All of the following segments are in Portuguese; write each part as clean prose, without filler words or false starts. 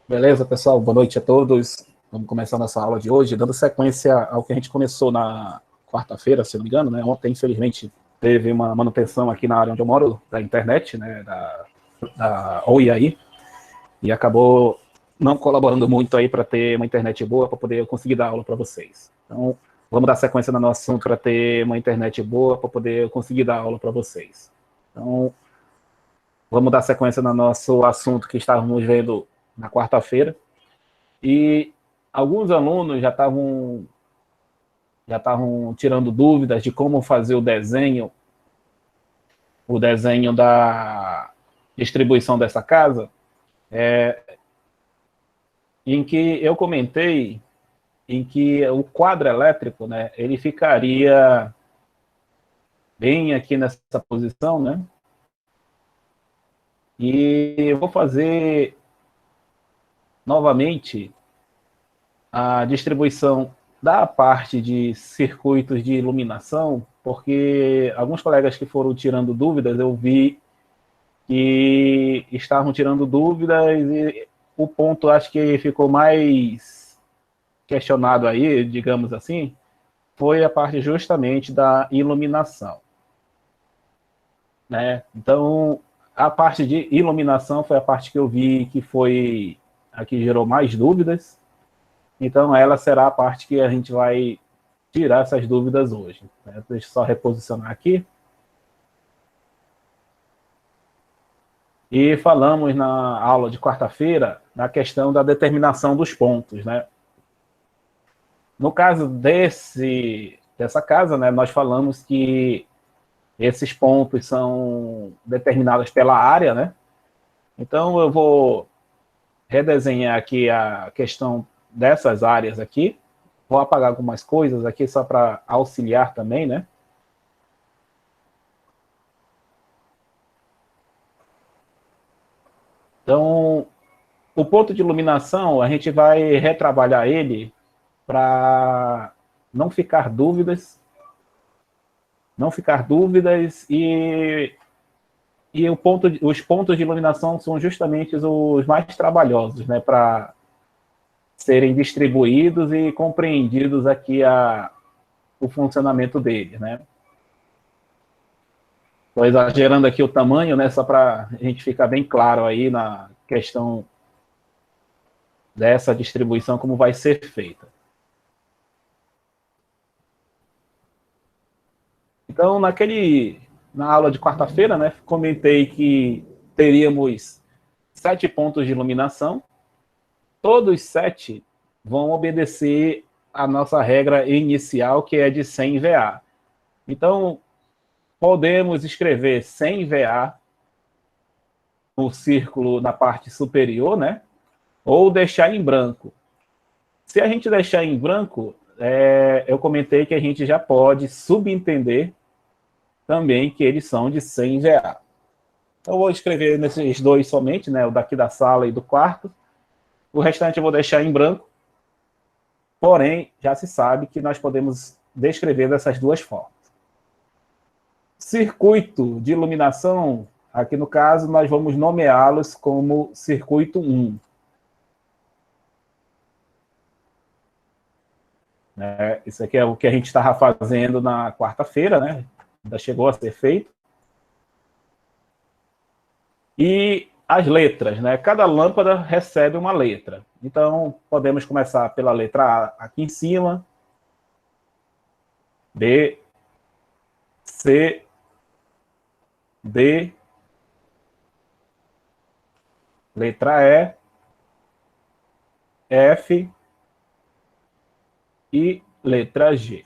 Beleza, pessoal? Boa noite a todos. Vamos começar nossa aula de hoje, dando sequência ao que a gente começou na quarta-feira, se não me engano, né? Ontem, infelizmente, teve uma manutenção aqui na área onde eu moro, da internet, né? Da Oi aí, e acabou não colaborando muito aí para ter uma internet boa, para poder conseguir dar aula para vocês. Então, vamos dar sequência no nosso assunto para ter uma internet boa, para poder conseguir dar aula para vocês. Então, vamos dar sequência no nosso assunto que estávamos vendo na quarta-feira. E alguns alunos já estavam tirando dúvidas de como fazer o desenho da distribuição dessa casa, em que eu comentei em que o quadro elétrico, né, ele ficaria bem aqui nessa posição, né? E eu vou fazer novamente a distribuição da parte de circuitos de iluminação, porque alguns colegas que foram tirando dúvidas, eu vi que estavam tirando dúvidas e o ponto acho que ficou mais questionado aí, digamos assim, foi a parte justamente da iluminação, né? Então, a parte de iluminação foi a parte que eu vi que foi a que gerou mais dúvidas. Então, ela será a parte que a gente vai tirar essas dúvidas hoje, né? Deixa eu só reposicionar aqui. E falamos na aula de quarta-feira na questão da determinação dos pontos, né? No caso dessa casa, né, nós falamos que esses pontos são determinados pela área, né? Então, eu vou redesenhar aqui a questão dessas áreas aqui. Vou apagar algumas coisas aqui só para auxiliar também, né? Então, o ponto de iluminação, a gente vai retrabalhar ele para não ficar dúvidas, e os pontos de iluminação são justamente os mais trabalhosos, né, para serem distribuídos e compreendidos aqui o funcionamento deles, né. Estou exagerando aqui o tamanho, né, só para a gente ficar bem claro aí na questão dessa distribuição, como vai ser feita. Então, na aula de quarta-feira, né, comentei que teríamos 7 pontos de iluminação. Todos 7 vão obedecer a nossa regra inicial, que é de 100 VA. Então, podemos escrever 100 VA no círculo na parte superior, né? Ou deixar em branco. Se a gente deixar em branco, eu comentei que a gente já pode subentender também que eles são de 100 VA. Então, eu vou escrever nesses dois somente, né? O daqui da sala e do quarto. O restante eu vou deixar em branco. Porém, já se sabe que nós podemos descrever dessas duas formas. Circuito de iluminação, aqui no caso, nós vamos nomeá-los como circuito 1. Isso aqui é o que a gente estava fazendo na quarta-feira, né? Ainda chegou a ser feito. E as letras, né? Cada lâmpada recebe uma letra. Então, podemos começar pela letra A aqui em cima, B, C, D, letra E, F e letra G.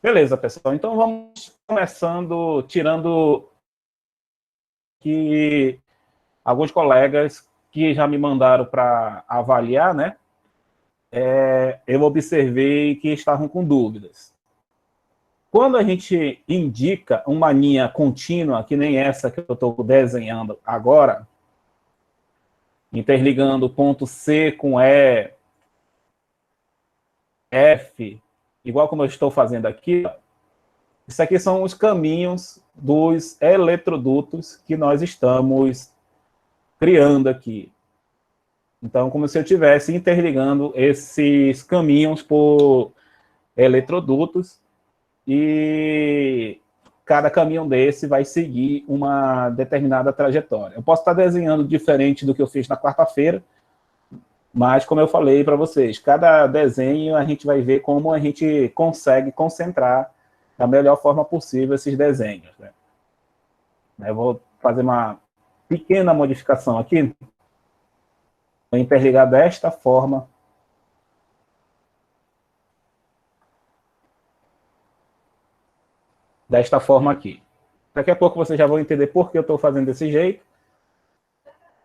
Beleza, pessoal. Então, vamos começando, tirando que alguns colegas que já me mandaram para avaliar, né? Eu observei que estavam com dúvidas. Quando a gente indica uma linha contínua, que nem essa que eu estou desenhando agora, interligando ponto C com E, F, igual como eu estou fazendo aqui, isso aqui são os caminhos dos eletrodutos que nós estamos criando aqui. Então, como se eu estivesse interligando esses caminhos por eletrodutos e cada caminhão desse vai seguir uma determinada trajetória. Eu posso estar desenhando diferente do que eu fiz na quarta-feira, mas, como eu falei para vocês, cada desenho a gente vai ver como a gente consegue concentrar da melhor forma possível esses desenhos, né? Eu vou fazer uma pequena modificação aqui. Vou interligar desta forma. Desta forma aqui. Daqui a pouco vocês já vão entender por que eu estou fazendo desse jeito,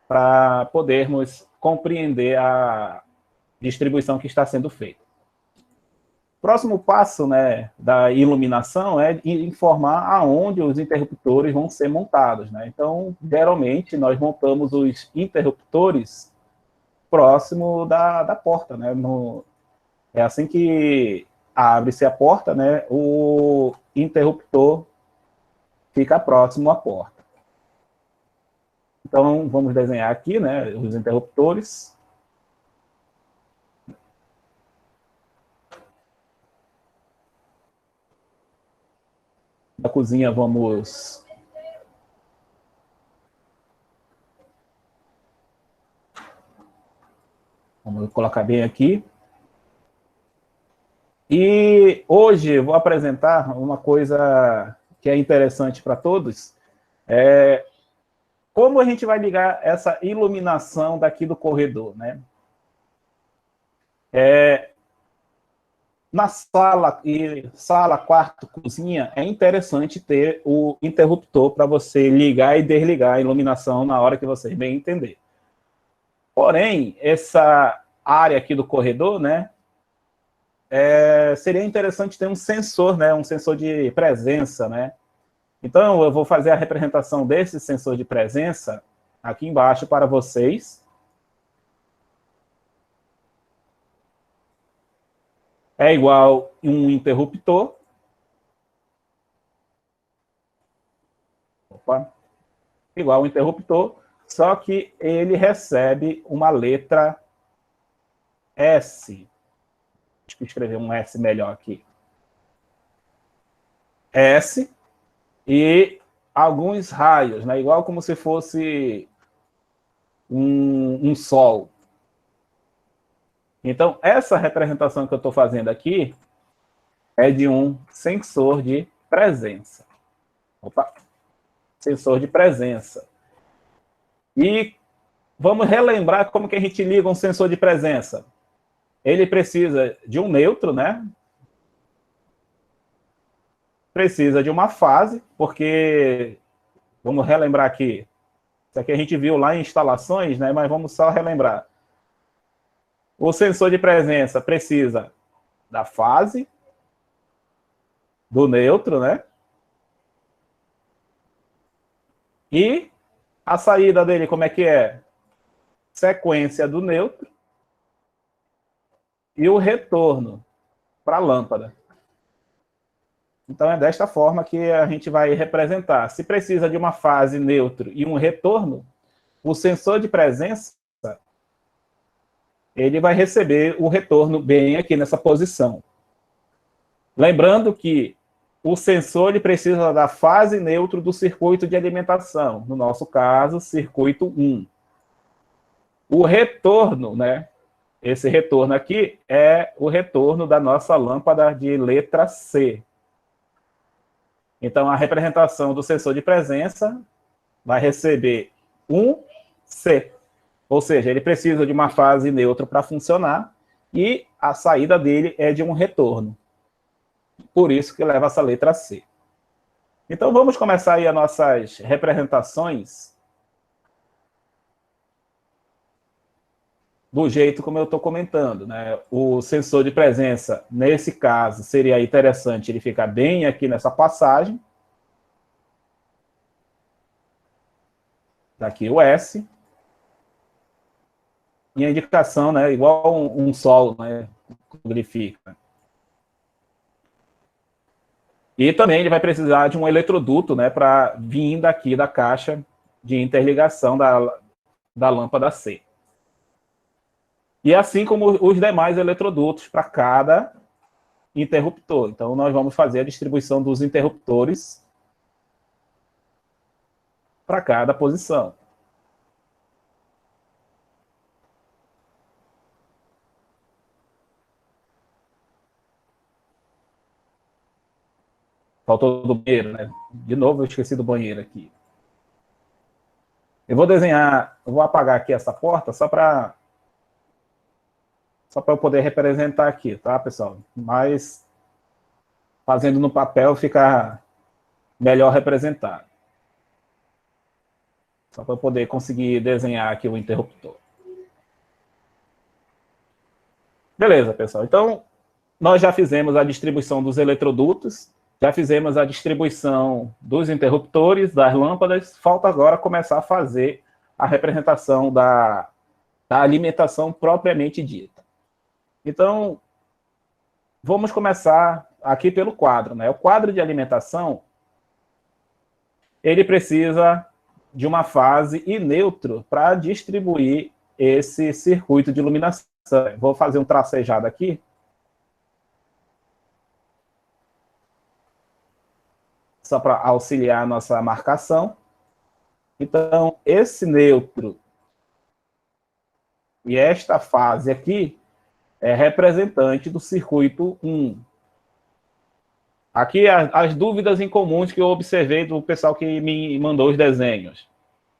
para podermos compreender a distribuição que está sendo feita. Próximo passo, né, da iluminação é informar aonde os interruptores vão ser montados, né? Então, geralmente, nós montamos os interruptores próximo da porta, né? É assim que abre-se a porta, né? O interruptor fica próximo à porta. Então, vamos desenhar aqui, né, os interruptores. Da cozinha, vamos colocar bem aqui. E hoje eu vou apresentar uma coisa que é interessante para todos, como a gente vai ligar essa iluminação daqui do corredor, né? Na sala, quarto, cozinha, é interessante ter o interruptor para você ligar e desligar a iluminação na hora que você bem entender. Porém, essa área aqui do corredor, né, seria interessante ter um sensor, né, um sensor de presença, né? Então, eu vou fazer a representação desse sensor de presença aqui embaixo para vocês. É igual um interruptor. Opa. Igual um interruptor, só que ele recebe uma letra S. Deixa eu escrever um S melhor aqui. S e alguns raios, né? Igual como se fosse um sol. Então, essa representação que eu estou fazendo aqui é de um sensor de presença. Opa! Sensor de presença. E vamos relembrar como que a gente liga um sensor de presença. Ele precisa de um neutro, né? Precisa de uma fase, porque, vamos relembrar aqui, isso aqui a gente viu lá em instalações, né? Mas vamos só relembrar. O sensor de presença precisa da fase, do neutro, né? E a saída dele, como é que é? Sequência do neutro e o retorno para a lâmpada. Então, é desta forma que a gente vai representar. Se precisa de uma fase neutro e um retorno, o sensor de presença, ele vai receber o retorno bem aqui nessa posição. Lembrando que o sensor ele precisa da fase neutro do circuito de alimentação. No nosso caso, circuito 1. O retorno, né? Esse retorno aqui é o retorno da nossa lâmpada de letra C. Então, a representação do sensor de presença vai receber um C. Ou seja, ele precisa de uma fase neutra para funcionar e a saída dele é de um retorno. Por isso que leva essa letra C. Então, vamos começar aí as nossas representações do jeito como eu estou comentando, né? O sensor de presença, nesse caso, seria interessante ele ficar bem aqui nessa passagem. Daqui o S. E a indicação, né? Igual um sol, né? Como ele fica. E também ele vai precisar de um eletroduto, né? Para vir daqui da caixa de interligação da lâmpada C. E assim como os demais eletrodutos para cada interruptor. Então, nós vamos fazer a distribuição dos interruptores para cada posição. Faltou do banheiro, né? De novo, eu esqueci do banheiro aqui. Eu vou desenhar, eu vou apagar aqui essa porta só para eu poder representar aqui, tá, pessoal? Mas fazendo no papel fica melhor representar. Só para eu poder conseguir desenhar aqui o interruptor. Beleza, pessoal. Então, nós já fizemos a distribuição dos eletrodutos, já fizemos a distribuição dos interruptores, das lâmpadas. Falta agora começar a fazer a representação da alimentação propriamente dita. Então, vamos começar aqui pelo quadro, né? O quadro de alimentação, ele precisa de uma fase e neutro para distribuir esse circuito de iluminação. Vou fazer um tracejado aqui. Só para auxiliar a nossa marcação. Então, esse neutro e esta fase aqui é representante do circuito 1. Aqui as dúvidas incomuns que eu observei do pessoal que me mandou os desenhos.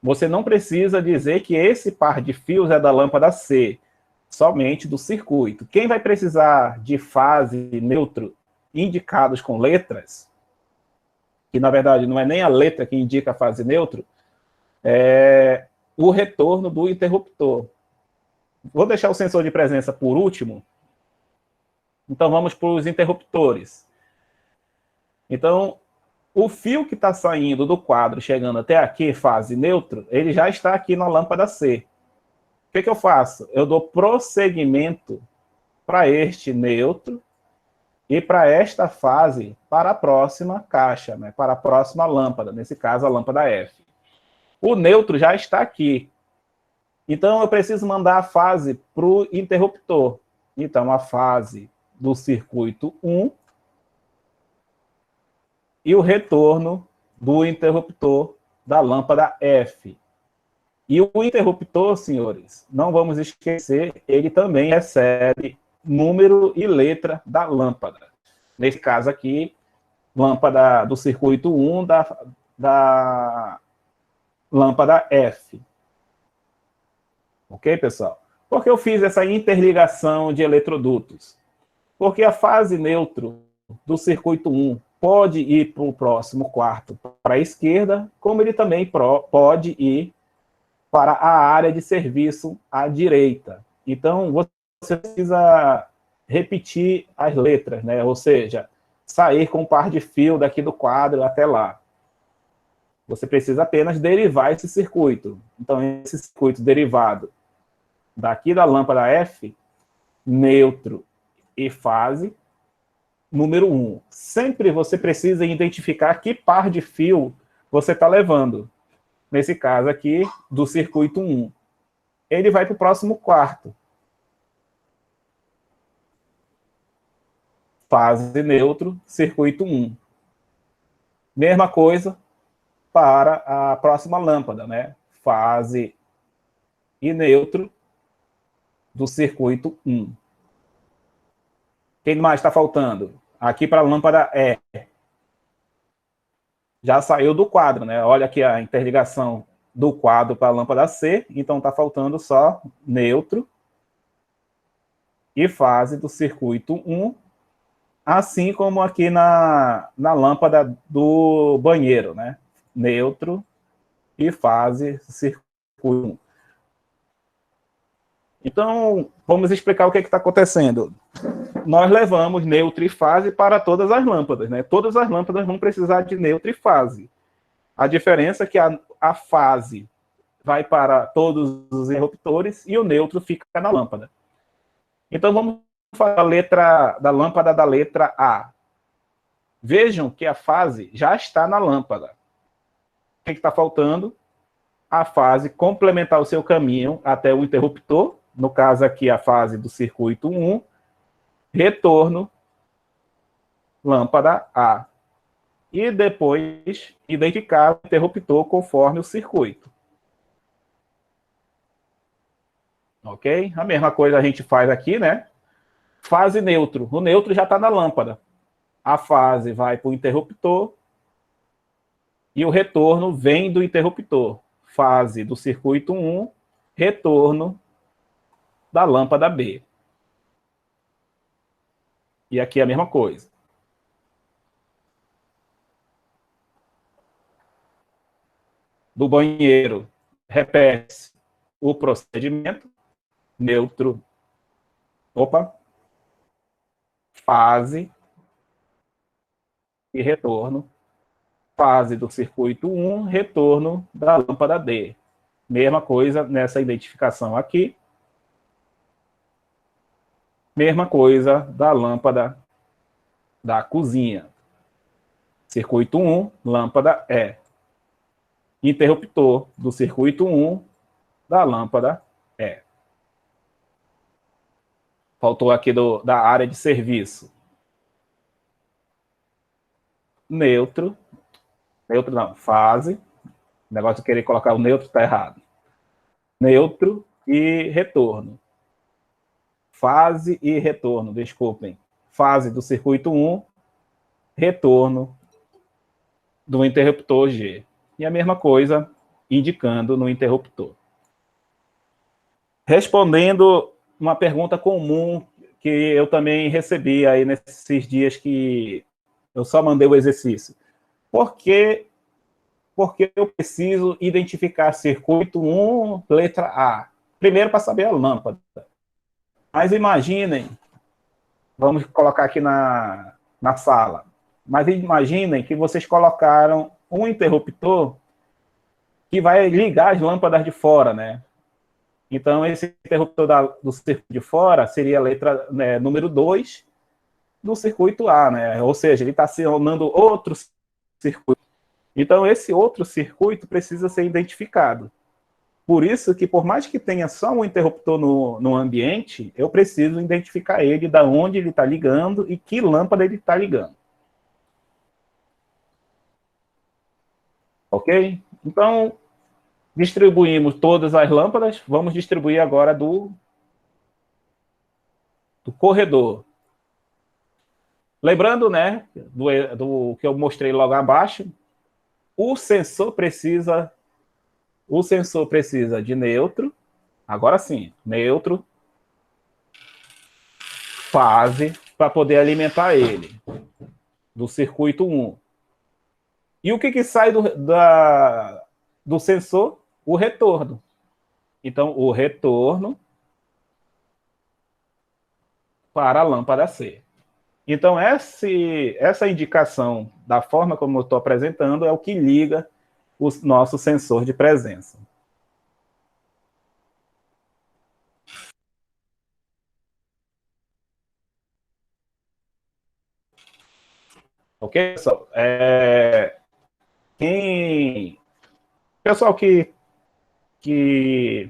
Você não precisa dizer que esse par de fios é da lâmpada C, somente do circuito. Quem vai precisar de fase e neutro indicados com letras, que na verdade não é nem a letra que indica a fase neutro, é o retorno do interruptor. Vou deixar o sensor de presença por último. Então vamos para os interruptores. Então, o fio que está saindo do quadro, chegando até aqui, fase neutro, ele já está aqui na lâmpada C. O que eu faço? Eu dou prosseguimento para este neutro e para esta fase para a próxima caixa, né? Para a próxima lâmpada, nesse caso a lâmpada F. O neutro já está aqui. Então eu preciso mandar a fase para o interruptor. Então a fase do circuito 1 e o retorno do interruptor da lâmpada F. E o interruptor, senhores, não vamos esquecer, ele também recebe número e letra da lâmpada. Nesse caso aqui, lâmpada do circuito 1 da lâmpada F. Ok, pessoal? Por que eu fiz essa interligação de eletrodutos? Porque a fase neutro do circuito 1 pode ir para o próximo quarto para a esquerda, como ele também pode ir para a área de serviço à direita. Então, você precisa repetir as letras, né? Ou seja, sair com um par de fio daqui do quadro até lá. Você precisa apenas derivar esse circuito. Então, esse circuito derivado daqui da lâmpada F, neutro e fase, número 1. Sempre você precisa identificar que par de fio você está levando. Nesse caso aqui, do circuito 1. Ele vai para o próximo quarto. Fase neutro, circuito 1. Mesma coisa para a próxima lâmpada, né? Fase e neutro do circuito 1. Quem mais está faltando? Aqui para a lâmpada E. Já saiu do quadro, né? Olha aqui a interligação do quadro para a lâmpada C, então está faltando só neutro e fase do circuito 1, assim como aqui na lâmpada do banheiro, né? Neutro e fase circuito 1. Então, vamos explicar o que está acontecendo. Nós levamos neutro e fase para todas as lâmpadas, né? Todas as lâmpadas vão precisar de neutro e fase. A diferença é que a fase vai para todos os interruptores e o neutro fica na lâmpada. Então, vamos falar a letra da lâmpada da letra A. Vejam que a fase já está na lâmpada. O que está faltando? A fase complementar o seu caminho até o interruptor no caso aqui a fase do circuito 1, retorno, lâmpada A. E depois identificar o interruptor conforme o circuito. Ok? A mesma coisa a gente faz aqui, né? Fase neutro. O neutro já está na lâmpada. A fase vai para o interruptor e o retorno vem do interruptor. Fase do circuito 1, retorno da lâmpada B. E aqui é a mesma coisa. Do banheiro, repete o procedimento. Neutro. Opa. Fase e retorno. Fase do circuito 1, retorno da lâmpada D. Mesma coisa nessa identificação aqui. Mesma coisa da lâmpada da cozinha. Circuito 1, lâmpada E. Interruptor do circuito 1 da lâmpada E. Faltou aqui da área de serviço. Neutro. Neutro não, fase. O negócio de querer colocar o neutro está errado. Neutro e retorno. Fase e retorno, desculpem. Fase do circuito 1, retorno do interruptor G. E a mesma coisa indicando no interruptor. Respondendo uma pergunta comum que eu também recebi aí nesses dias que eu só mandei o exercício. Por que eu preciso identificar circuito 1, letra A? Primeiro, para saber a lâmpada. Mas imaginem, vamos colocar aqui na sala, mas imaginem que vocês colocaram um interruptor que vai ligar as lâmpadas de fora, né? Então, esse interruptor do circuito de fora seria a letra número 2 do circuito A, né? Ou seja, ele está acionando outro circuito. Então, esse outro circuito precisa ser identificado. Por isso que, por mais que tenha só um interruptor no ambiente, eu preciso identificar ele, da onde ele está ligando e que lâmpada ele está ligando. Ok? Então, distribuímos todas as lâmpadas. Vamos distribuir agora do corredor. Lembrando, né, do que eu mostrei logo abaixo, o sensor precisa de neutro. Agora sim, neutro, fase, para poder alimentar ele, do circuito 1. E o que sai do sensor? O retorno. Então, o retorno para a lâmpada C. Então, essa indicação, da forma como eu estou apresentando, é o que liga o nosso sensor de presença. Ok, pessoal? Pessoal que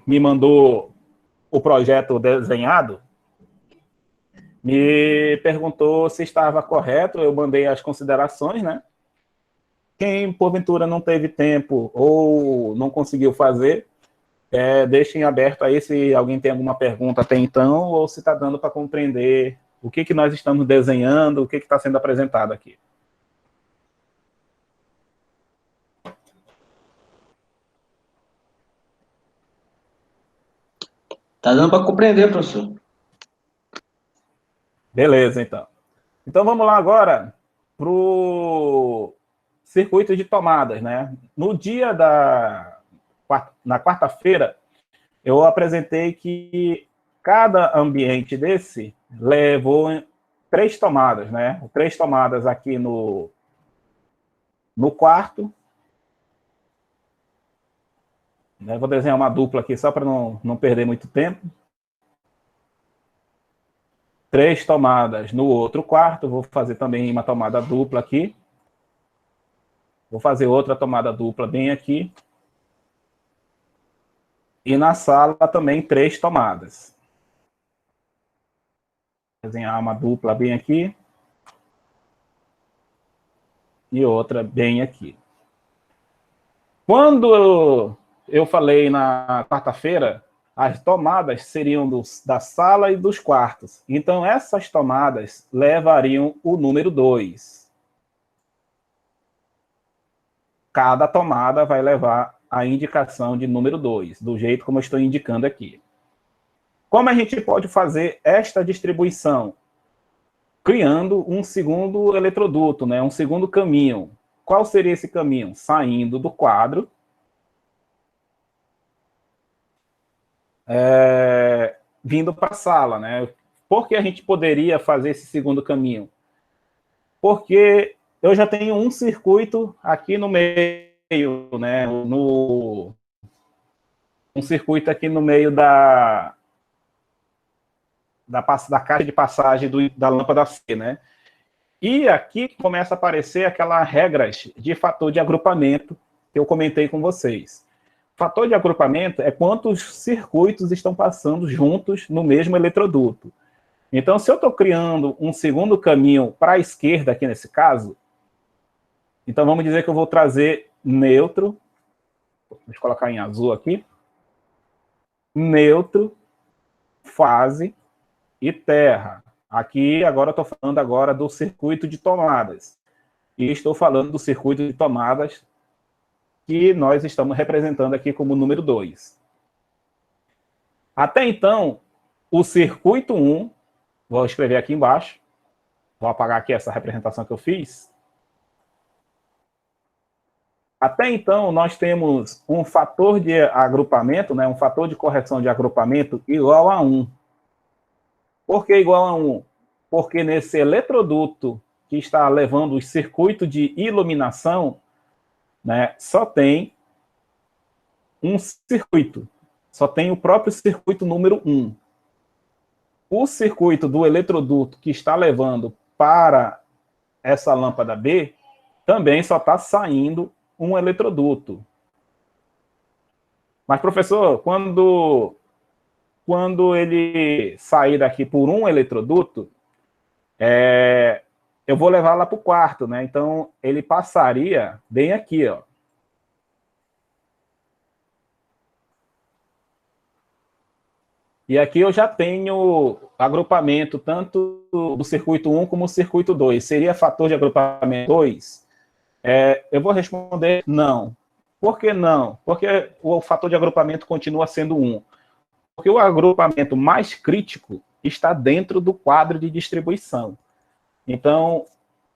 me mandou o projeto desenhado, me perguntou se estava correto, eu mandei as considerações, né? Quem, porventura, não teve tempo ou não conseguiu fazer, deixem aberto aí se alguém tem alguma pergunta até então, ou se está dando para compreender o que nós estamos desenhando, o que está sendo apresentado aqui. Tá dando para compreender, professor. Beleza, então. Então, vamos lá agora para o circuito de tomadas, né? No dia na quarta-feira, eu apresentei que cada ambiente desse levou 3 tomadas, né? 3 tomadas aqui no quarto. Né? Vou desenhar uma dupla aqui só para não perder muito tempo. 3 tomadas no outro quarto. Vou fazer também uma tomada dupla aqui. Vou fazer outra tomada dupla bem aqui. E na sala também 3 tomadas. Vou desenhar uma dupla bem aqui. E outra bem aqui. Quando eu falei na quarta-feira, as tomadas seriam da sala e dos quartos. Então, essas tomadas levariam o número 2. Cada tomada vai levar a indicação de número 2, do jeito como eu estou indicando aqui. Como a gente pode fazer esta distribuição? Criando um segundo eletroduto, né? Um segundo caminho. Qual seria esse caminho? Saindo do quadro, vindo para a sala, né? Por que a gente poderia fazer esse segundo caminho? Porque eu já tenho um circuito aqui no meio, né? Um circuito aqui no meio da caixa de passagem da lâmpada C, né? E aqui começa a aparecer aquelas regras de fator de agrupamento que eu comentei com vocês. Fator de agrupamento é quantos circuitos estão passando juntos no mesmo eletroduto. Então, se eu estou criando um segundo caminho para a esquerda, aqui nesse caso, então vamos dizer que eu vou trazer neutro, deixa eu colocar em azul aqui, neutro, fase e terra. Aqui, agora eu estou falando agora do circuito de tomadas. E estou falando do circuito de tomadas que nós estamos representando aqui como número 2. Até então, o circuito 1, vou escrever aqui embaixo, vou apagar aqui essa representação que eu fiz. Até então, nós temos um fator de agrupamento, né, um fator de correção de agrupamento igual a 1. Por que igual a 1? Porque nesse eletroduto que está levando o circuito de iluminação, né, só tem um circuito. Só tem o próprio circuito número 1. O circuito do eletroduto que está levando para essa lâmpada B também só está saindo um eletroduto. Mas, professor, quando ele sair daqui por um eletroduto, eu vou levar lá para o quarto, né? Então, ele passaria bem aqui, ó. E aqui eu já tenho agrupamento tanto do circuito 1 como do circuito 2. Seria fator de agrupamento 2? Eu vou responder não. Por que não? Porque o fator de agrupamento continua sendo 1. Porque o agrupamento mais crítico está dentro do quadro de distribuição. Então,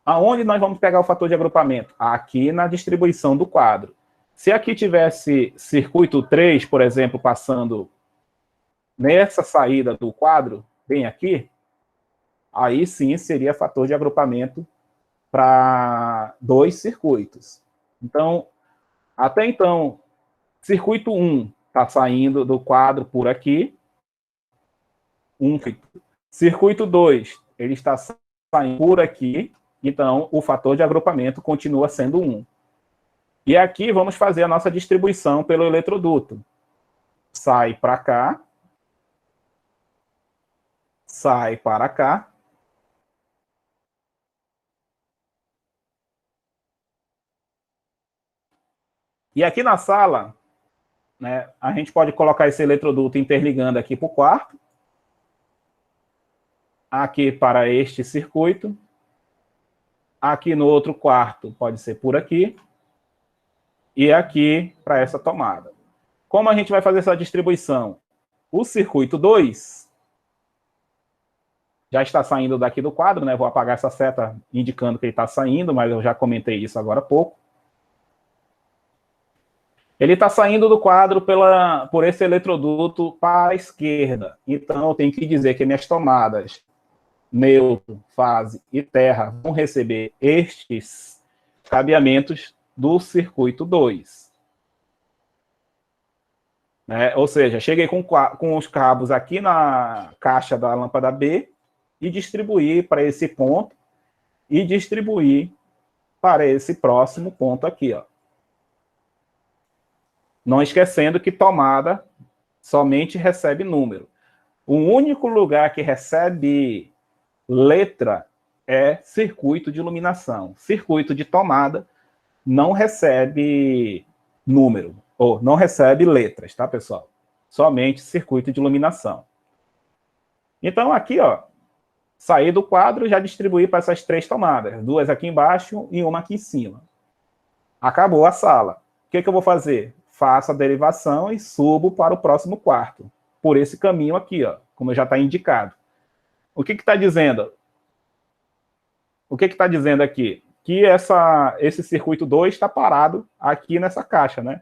aonde nós vamos pegar o fator de agrupamento? Aqui na distribuição do quadro. Se aqui tivesse circuito 3, por exemplo, passando nessa saída do quadro, bem aqui, aí sim seria fator de agrupamento para 2 circuitos. Então, até então, circuito 1 está saindo do quadro por aqui. Circuito 2, ele está saindo por aqui. Então, o fator de agrupamento continua sendo 1. E aqui vamos fazer a nossa distribuição pelo eletroduto. Sai para cá. Sai para cá. E aqui na sala, né, a gente pode colocar esse eletroduto interligando aqui para o quarto. Aqui para este circuito. Aqui no outro quarto pode ser por aqui. E aqui para essa tomada. Como a gente vai fazer essa distribuição? O circuito 2 já está saindo daqui do quadro, né? Vou apagar essa seta indicando que ele está saindo, mas eu já comentei isso agora há pouco. Ele está saindo do quadro por esse eletroduto para a esquerda. Então, eu tenho que dizer que minhas tomadas neutro, fase e terra vão receber estes cabeamentos do circuito 2. Ou seja, cheguei com os cabos aqui na caixa da lâmpada B e distribuí para esse ponto e distribuí para esse próximo ponto aqui, ó. Não esquecendo que tomada somente recebe número. O único lugar que recebe letra é circuito de iluminação. Circuito de tomada não recebe número, ou não recebe letras, tá, pessoal? Somente circuito de iluminação. Então, aqui, ó, saí do quadro e já distribuí para essas 3 tomadas. 2 aqui embaixo e uma aqui em cima. Acabou a sala. O que eu vou fazer? Faço a derivação e subo para o próximo quarto. Por esse caminho aqui, ó, como já está indicado. O que está dizendo? O que está dizendo aqui? Que esse circuito 2 está parado aqui nessa caixa, né?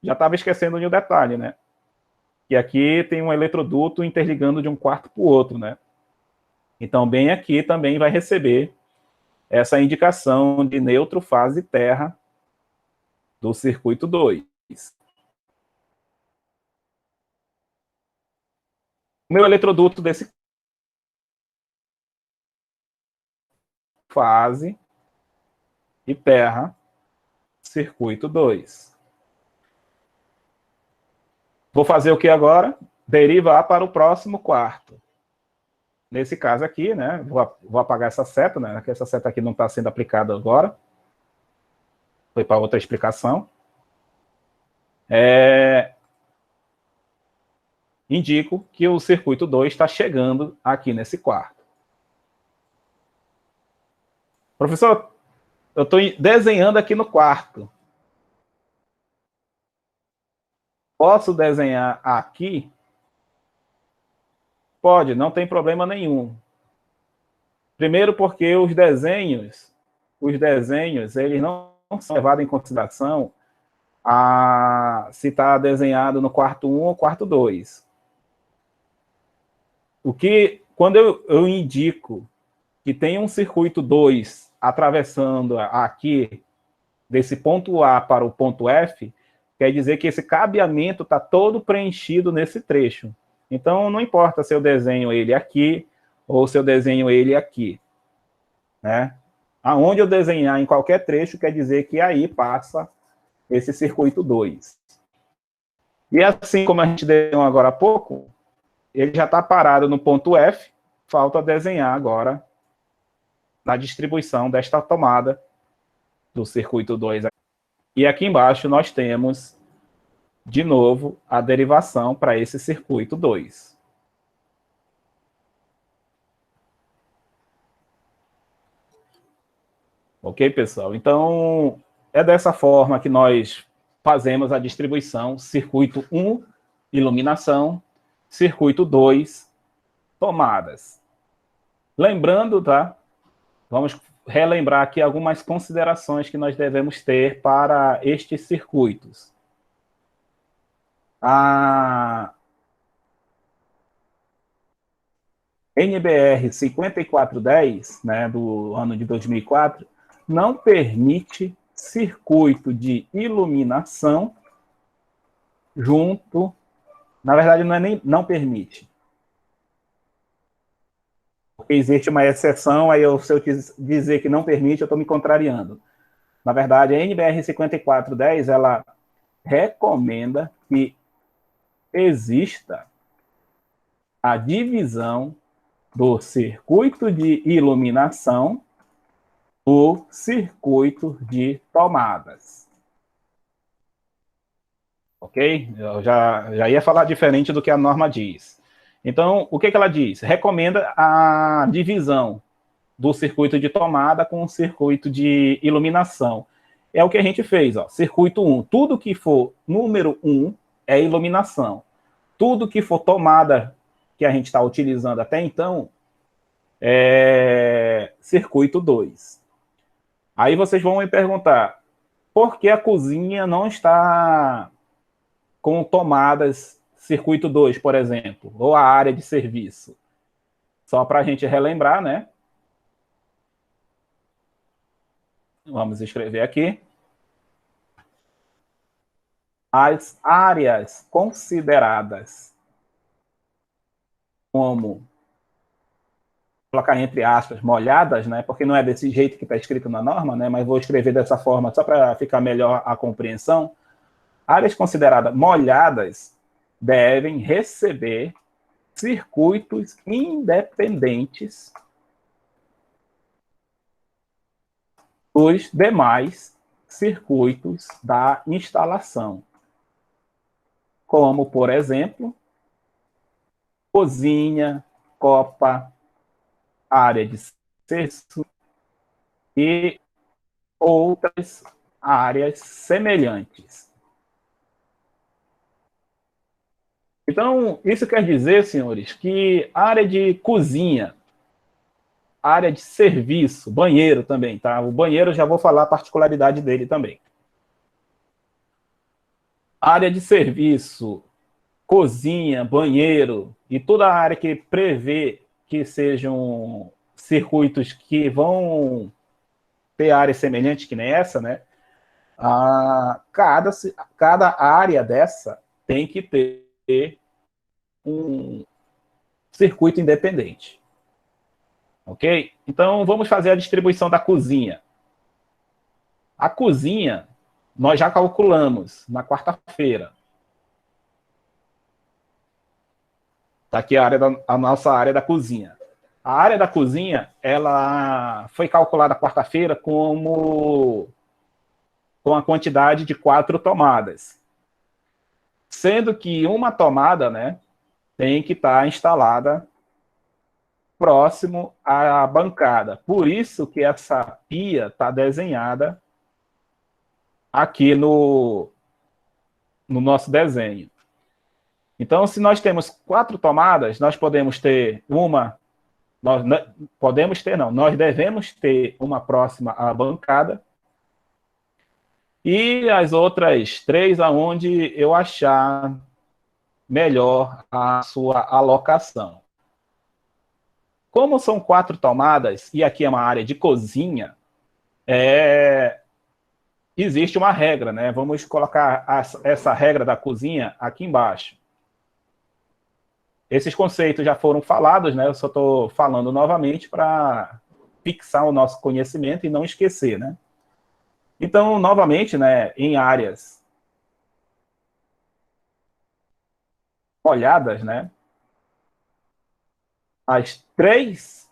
Já estava esquecendo de um detalhe, né? Que aqui tem um eletroduto interligando de um quarto para o outro, né? Então, bem aqui também vai receber essa indicação de neutro, fase, terra do circuito 2. O meu eletroduto desse fase e terra, circuito 2. Vou fazer o que agora? Derivar para o próximo quarto. Nesse caso aqui, né? Vou apagar essa seta, né? Que essa seta aqui não está sendo aplicada agora. Foi para outra explicação. Indico que o circuito 2 está chegando aqui nesse quarto. Professor, eu estou desenhando aqui no quarto. Posso desenhar aqui? Pode, não tem problema nenhum. Primeiro porque os desenhos, eles não são levados em consideração se está desenhado no quarto 1 ou quarto 2. Quando eu indico que tem um circuito 2 atravessando aqui, desse ponto A para o ponto F, quer dizer que esse cabeamento está todo preenchido nesse trecho. Então, não importa se eu desenho ele aqui ou se eu desenho ele aqui, né? Aonde eu desenhar em qualquer trecho, quer dizer que aí passa esse circuito 2. E assim como a gente desenhou agora há pouco, ele já está parado no ponto F, falta desenhar agora na distribuição desta tomada do circuito 2. E aqui embaixo nós temos, de novo, a derivação para esse circuito 2. Ok, pessoal? Então, é dessa forma que nós fazemos a distribuição. Circuito 1, iluminação. Circuito 2, tomadas. Lembrando, tá? Vamos relembrar aqui algumas considerações que nós devemos ter para estes circuitos. A NBR 5410, né, do ano de 2004, não permite circuito de iluminação junto. Na verdade, não permite. Porque existe uma exceção, aí se eu dizer que não permite, eu estou me contrariando. Na verdade, a NBR 5410, ela recomenda que exista a divisão do circuito de iluminação do circuito de tomadas. Ok? Eu já ia falar diferente do que a norma diz. Então, o que ela diz? Recomenda a divisão do circuito de tomada com o circuito de iluminação. É o que a gente fez, ó. Circuito 1. Tudo que for número 1 é iluminação. Tudo que for tomada que a gente está utilizando até então é circuito 2. Aí vocês vão me perguntar, por que a cozinha não está com tomadas circuito 2, por exemplo, ou a área de serviço? Só para a gente relembrar, né? Vamos escrever aqui. As áreas consideradas como, colocar entre aspas, molhadas, né? Porque não é desse jeito que está escrito na norma, né? Mas vou escrever dessa forma só para ficar melhor a compreensão. áreas consideradas molhadas devem receber circuitos independentes dos demais circuitos da instalação, como, por exemplo, cozinha, copa, área de serviço e outras áreas semelhantes. Então, isso quer dizer, senhores, que a área de cozinha, área de serviço, banheiro também, tá? O banheiro eu já vou falar a particularidade dele também. Área de serviço, cozinha, banheiro e toda a área que prevê que sejam circuitos que vão ter áreas semelhantes que nem essa, né? Cada área dessa tem que ter um circuito independente. Ok? Então, vamos fazer a distribuição da cozinha. A cozinha, nós já calculamos na quarta-feira. Está aqui a nossa área da cozinha. A área da cozinha, ela foi calculada quarta-feira com a quantidade de 4 tomadas. Sendo que uma tomada, né, tem que estar instalada próximo à bancada. Por isso que essa pia está desenhada aqui no nosso desenho. Então, se nós temos 4 tomadas, nós podemos ter nós devemos ter uma próxima à bancada e as outras 3 aonde eu achar melhor a sua alocação. Como são 4 tomadas, e aqui é uma área de cozinha, existe uma regra, né? Vamos colocar essa regra da cozinha aqui embaixo. Esses conceitos já foram falados, né? Eu só estou falando novamente para fixar o nosso conhecimento e não esquecer, né? Então, novamente, né, em áreas molhadas, né? As 3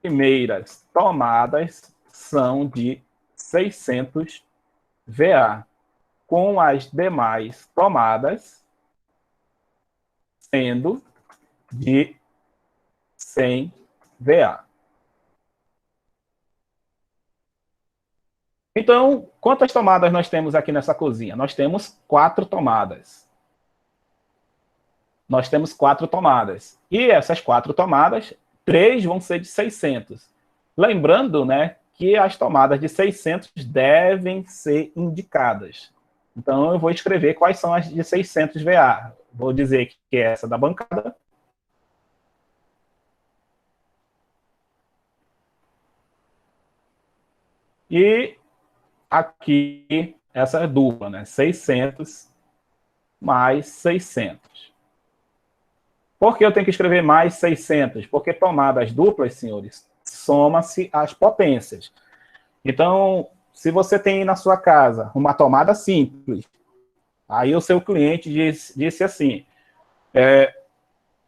primeiras tomadas são de 600 VA, com as demais tomadas sendo de 100 VA. Então, quantas tomadas nós temos aqui nessa cozinha? Nós temos 4 tomadas. Nós temos 4 tomadas. E essas 4 tomadas, 3 vão ser de 600. Lembrando, né, que as tomadas de 600 devem ser indicadas. Então, eu vou escrever quais são as de 600 VA. Vou dizer que é essa da bancada. E aqui, essa é dupla, né? 600 mais 600. Por que eu tenho que escrever mais 600? Porque tomadas duplas, senhores, soma-se as potências. Então, se você tem na sua casa uma tomada simples, aí o seu cliente disse assim,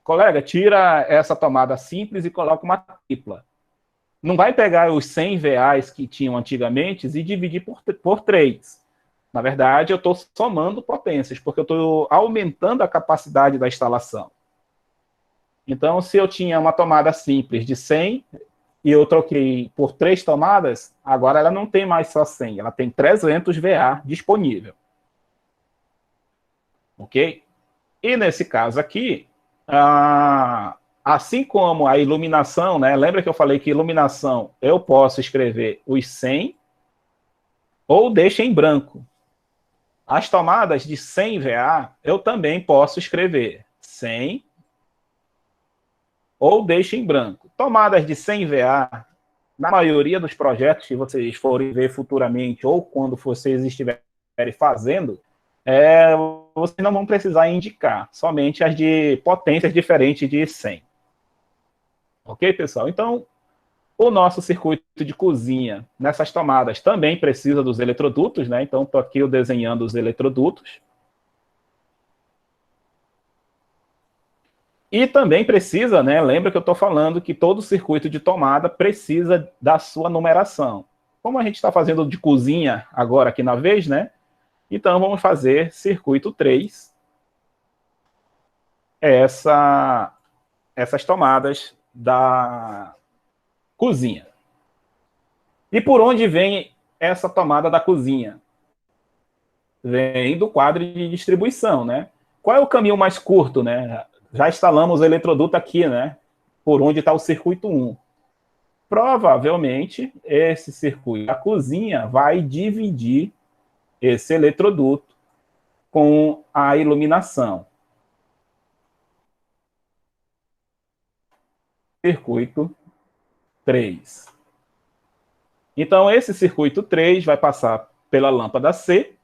colega, tira essa tomada simples e coloca uma tripla. Não vai pegar os 100 VAs que tinham antigamente e dividir por 3. Na verdade, eu estou somando potências, porque eu estou aumentando a capacidade da instalação. Então, se eu tinha uma tomada simples de 100 e eu troquei por 3 tomadas, agora ela não tem mais só 100, ela tem 300 VA disponível. Ok? E nesse caso aqui, assim como a iluminação, né? Lembra que eu falei que iluminação eu posso escrever os 100 ou deixa em branco. As tomadas de 100 VA eu também posso escrever 100 ou deixa em branco. Tomadas de 100 VA, na maioria dos projetos que vocês forem ver futuramente ou quando vocês estiverem fazendo, vocês não vão precisar indicar, somente as de potências diferentes de 100. Ok, pessoal? Então, o nosso circuito de cozinha nessas tomadas também precisa dos eletrodutos, né? Então, estou aqui desenhando os eletrodutos. E também precisa, né? Lembra que eu estou falando que todo circuito de tomada precisa da sua numeração. Como a gente está fazendo de cozinha agora aqui na vez, né? Então vamos fazer circuito 3, essas tomadas da cozinha. E por onde vem essa tomada da cozinha? Vem do quadro de distribuição, né? Qual é o caminho mais curto, né? Já instalamos o eletroduto aqui, né? Por onde está o circuito 1. Provavelmente, esse circuito da cozinha vai dividir esse eletroduto com a iluminação. Circuito 3. Então, esse circuito 3 vai passar pela lâmpada C,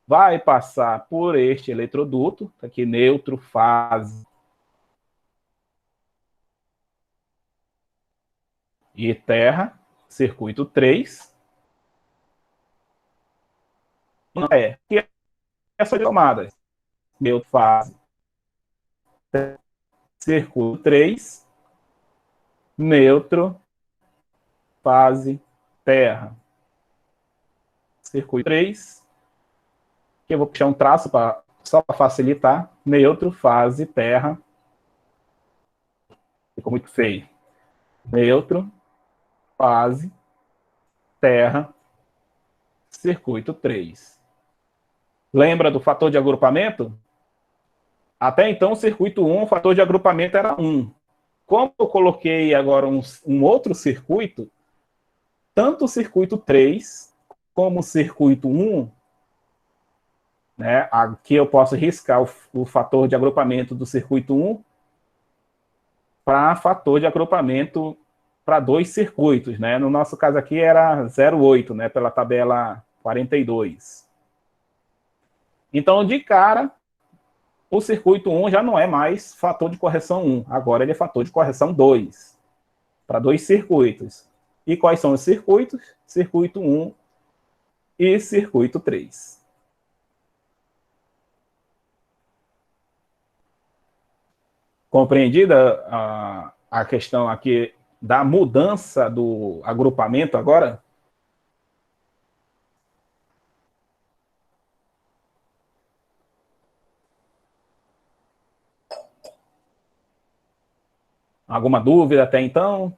vai passar por este eletroduto, aqui neutro, fase e terra, circuito 3. Que é essa tomada, neutro, fase, circuito 3, neutro, fase, terra. Circuito 3, que eu vou puxar um traço só para facilitar. Neutro, fase, terra. Ficou muito feio. Neutro, fase, terra, circuito 3. Lembra do fator de agrupamento? Até então, o circuito 1, o fator de agrupamento era 1. Como eu coloquei agora um outro circuito, tanto o circuito 3 como o circuito 1, né, aqui eu posso riscar o fator de agrupamento do circuito 1 para fator de agrupamento para 2 circuitos, né? No nosso caso aqui era 0,8, né, pela tabela 42. Então, de cara, o circuito 1 já não é mais fator de correção 1, agora ele é fator de correção 2, para 2 circuitos. E quais são os circuitos? Circuito 1 e circuito 3. Compreendida a questão aqui da mudança do agrupamento agora? Alguma dúvida até então?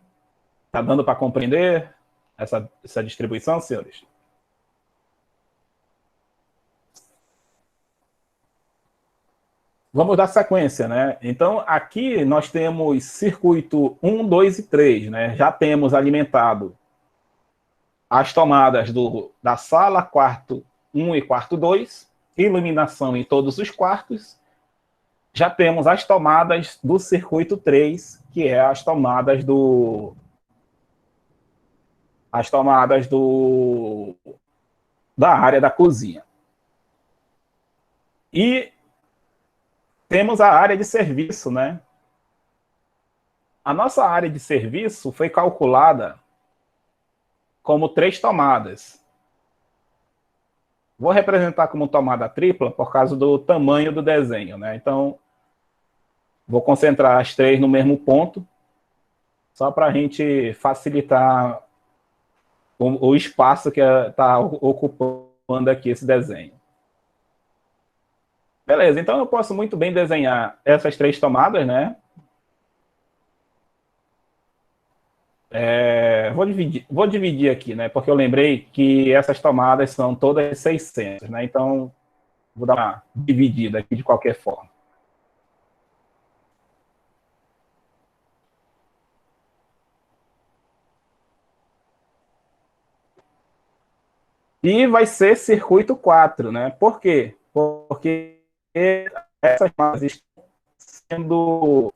Está dando para compreender essa distribuição, senhores? Vamos dar sequência, né? Então, aqui nós temos circuito 1, 2 e 3, né? Já temos alimentado as tomadas da sala, quarto 1 e quarto 2, iluminação em todos os quartos. Já temos as tomadas do circuito 3, que é as tomadas da área da cozinha. E temos a área de serviço, né? A nossa área de serviço foi calculada como 3 tomadas. Vou representar como tomada tripla por causa do tamanho do desenho, né? Então, vou concentrar as 3 no mesmo ponto, só para a gente facilitar o espaço que está ocupando aqui esse desenho. Beleza, então eu posso muito bem desenhar essas 3 tomadas, né? Vou dividir aqui, né? Porque eu lembrei que essas tomadas são todas 600, né? Então, vou dar uma dividida aqui de qualquer forma. E vai ser circuito 4, né? Por quê? Porque essas tomadas estão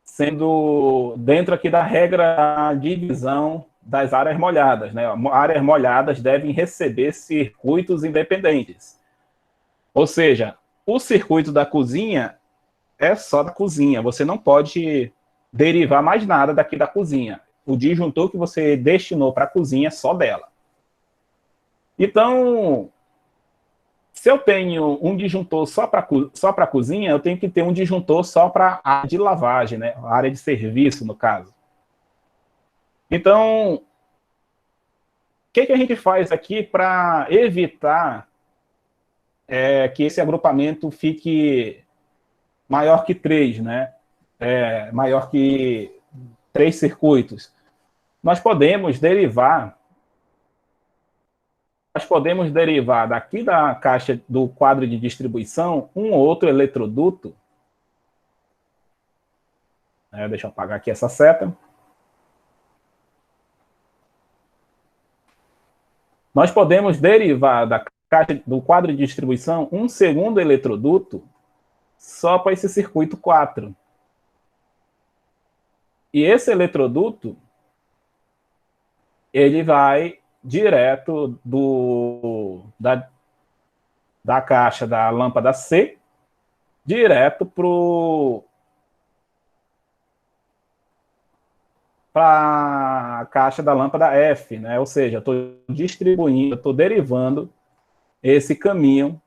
sendo dentro aqui da regra de divisão das áreas molhadas, né? Áreas molhadas devem receber circuitos independentes. Ou seja, o circuito da cozinha é só da cozinha. Você não pode derivar mais nada daqui da cozinha. O disjuntor que você destinou para a cozinha é só dela. Então, Se eu tenho um disjuntor só para a cozinha, eu tenho que ter um disjuntor só para a área de lavagem, né? A área de serviço, no caso. Então, o que a gente faz aqui para evitar que esse agrupamento fique maior que 3, né? Maior que 3 circuitos? Nós podemos derivar daqui da caixa do quadro de distribuição um outro eletroduto. Deixa eu apagar aqui essa seta. Nós podemos derivar da caixa do quadro de distribuição um segundo eletroduto só para esse circuito 4. E esse eletroduto, ele vai direto da caixa da lâmpada C, direto para a caixa da lâmpada F, né? Ou seja, estou distribuindo, estou derivando esse caminho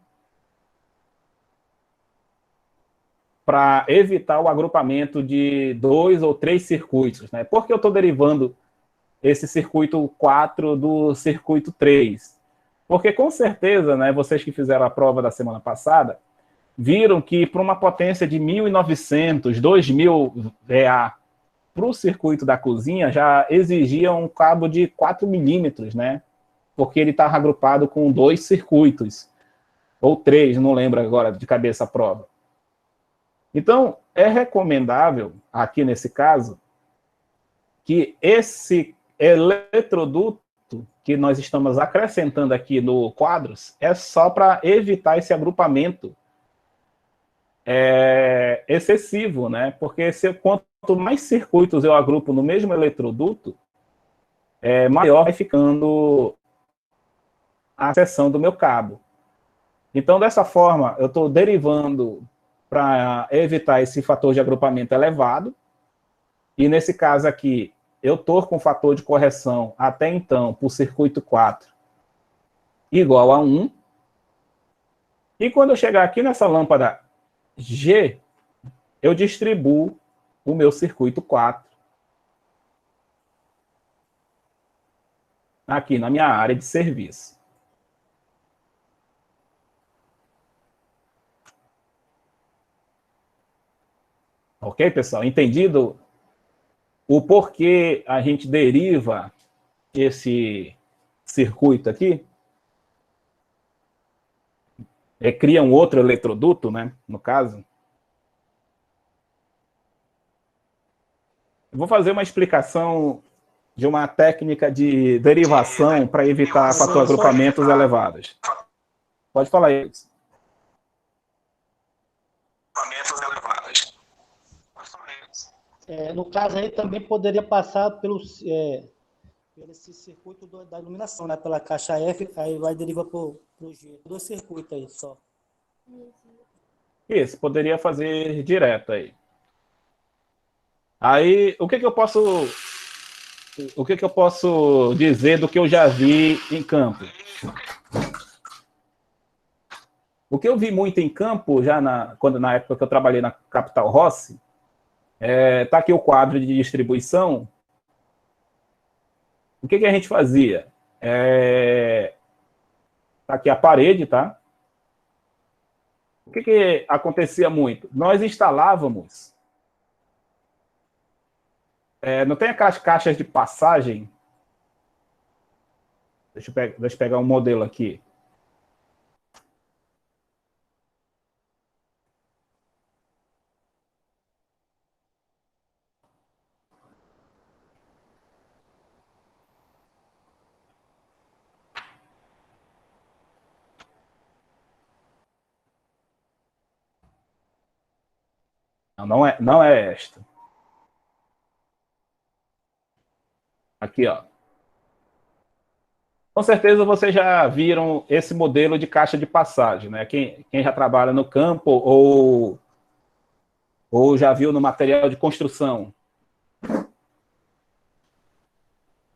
para evitar o agrupamento de 2 ou 3 circuitos, né? Por que eu estou derivando esse circuito 4 do circuito 3? Porque, com certeza, né, vocês que fizeram a prova da semana passada, viram que para uma potência de 1.900, 2.000 VA para o circuito da cozinha, já exigia um cabo de 4 milímetros, né? Porque ele estava agrupado com 2 circuitos, ou 3, não lembro agora de cabeça a prova. Então, é recomendável, aqui nesse caso, que esse eletroduto que nós estamos acrescentando aqui no quadros é só para evitar esse agrupamento excessivo, né? Porque quanto mais circuitos eu agrupo no mesmo eletroduto, maior vai ficando a seção do meu cabo. Então, dessa forma, eu estou derivando para evitar esse fator de agrupamento elevado. E nesse caso aqui, eu estou com o fator de correção até então, por circuito 4, igual a 1. E quando eu chegar aqui nessa lâmpada G, eu distribuo o meu circuito 4 aqui na minha área de serviço. Ok, pessoal? Entendido o porquê a gente deriva esse circuito aqui? Cria um outro eletroduto, né? No caso. Eu vou fazer uma explicação de uma técnica de derivação para evitar fatoagrupamentos elevados. Pode falar aí. No caso aí também poderia passar pelo esse circuito da iluminação, né? Pela caixa F, aí vai derivar para o G. 2 circuitos aí só. Isso, poderia fazer direto aí. Aí, o que eu posso dizer do que eu já vi em campo? O que eu vi muito em campo, já na época que eu trabalhei na Capital Rossi, tá aqui o quadro de distribuição. O que a gente fazia? Tá aqui a parede, tá? O que acontecia muito? Nós instalávamos... não tem aquelas caixas de passagem? Deixa eu pegar um modelo aqui. Não é esta. Aqui, ó. Com certeza vocês já viram esse modelo de caixa de passagem, né? Quem já trabalha no campo ou já viu no material de construção.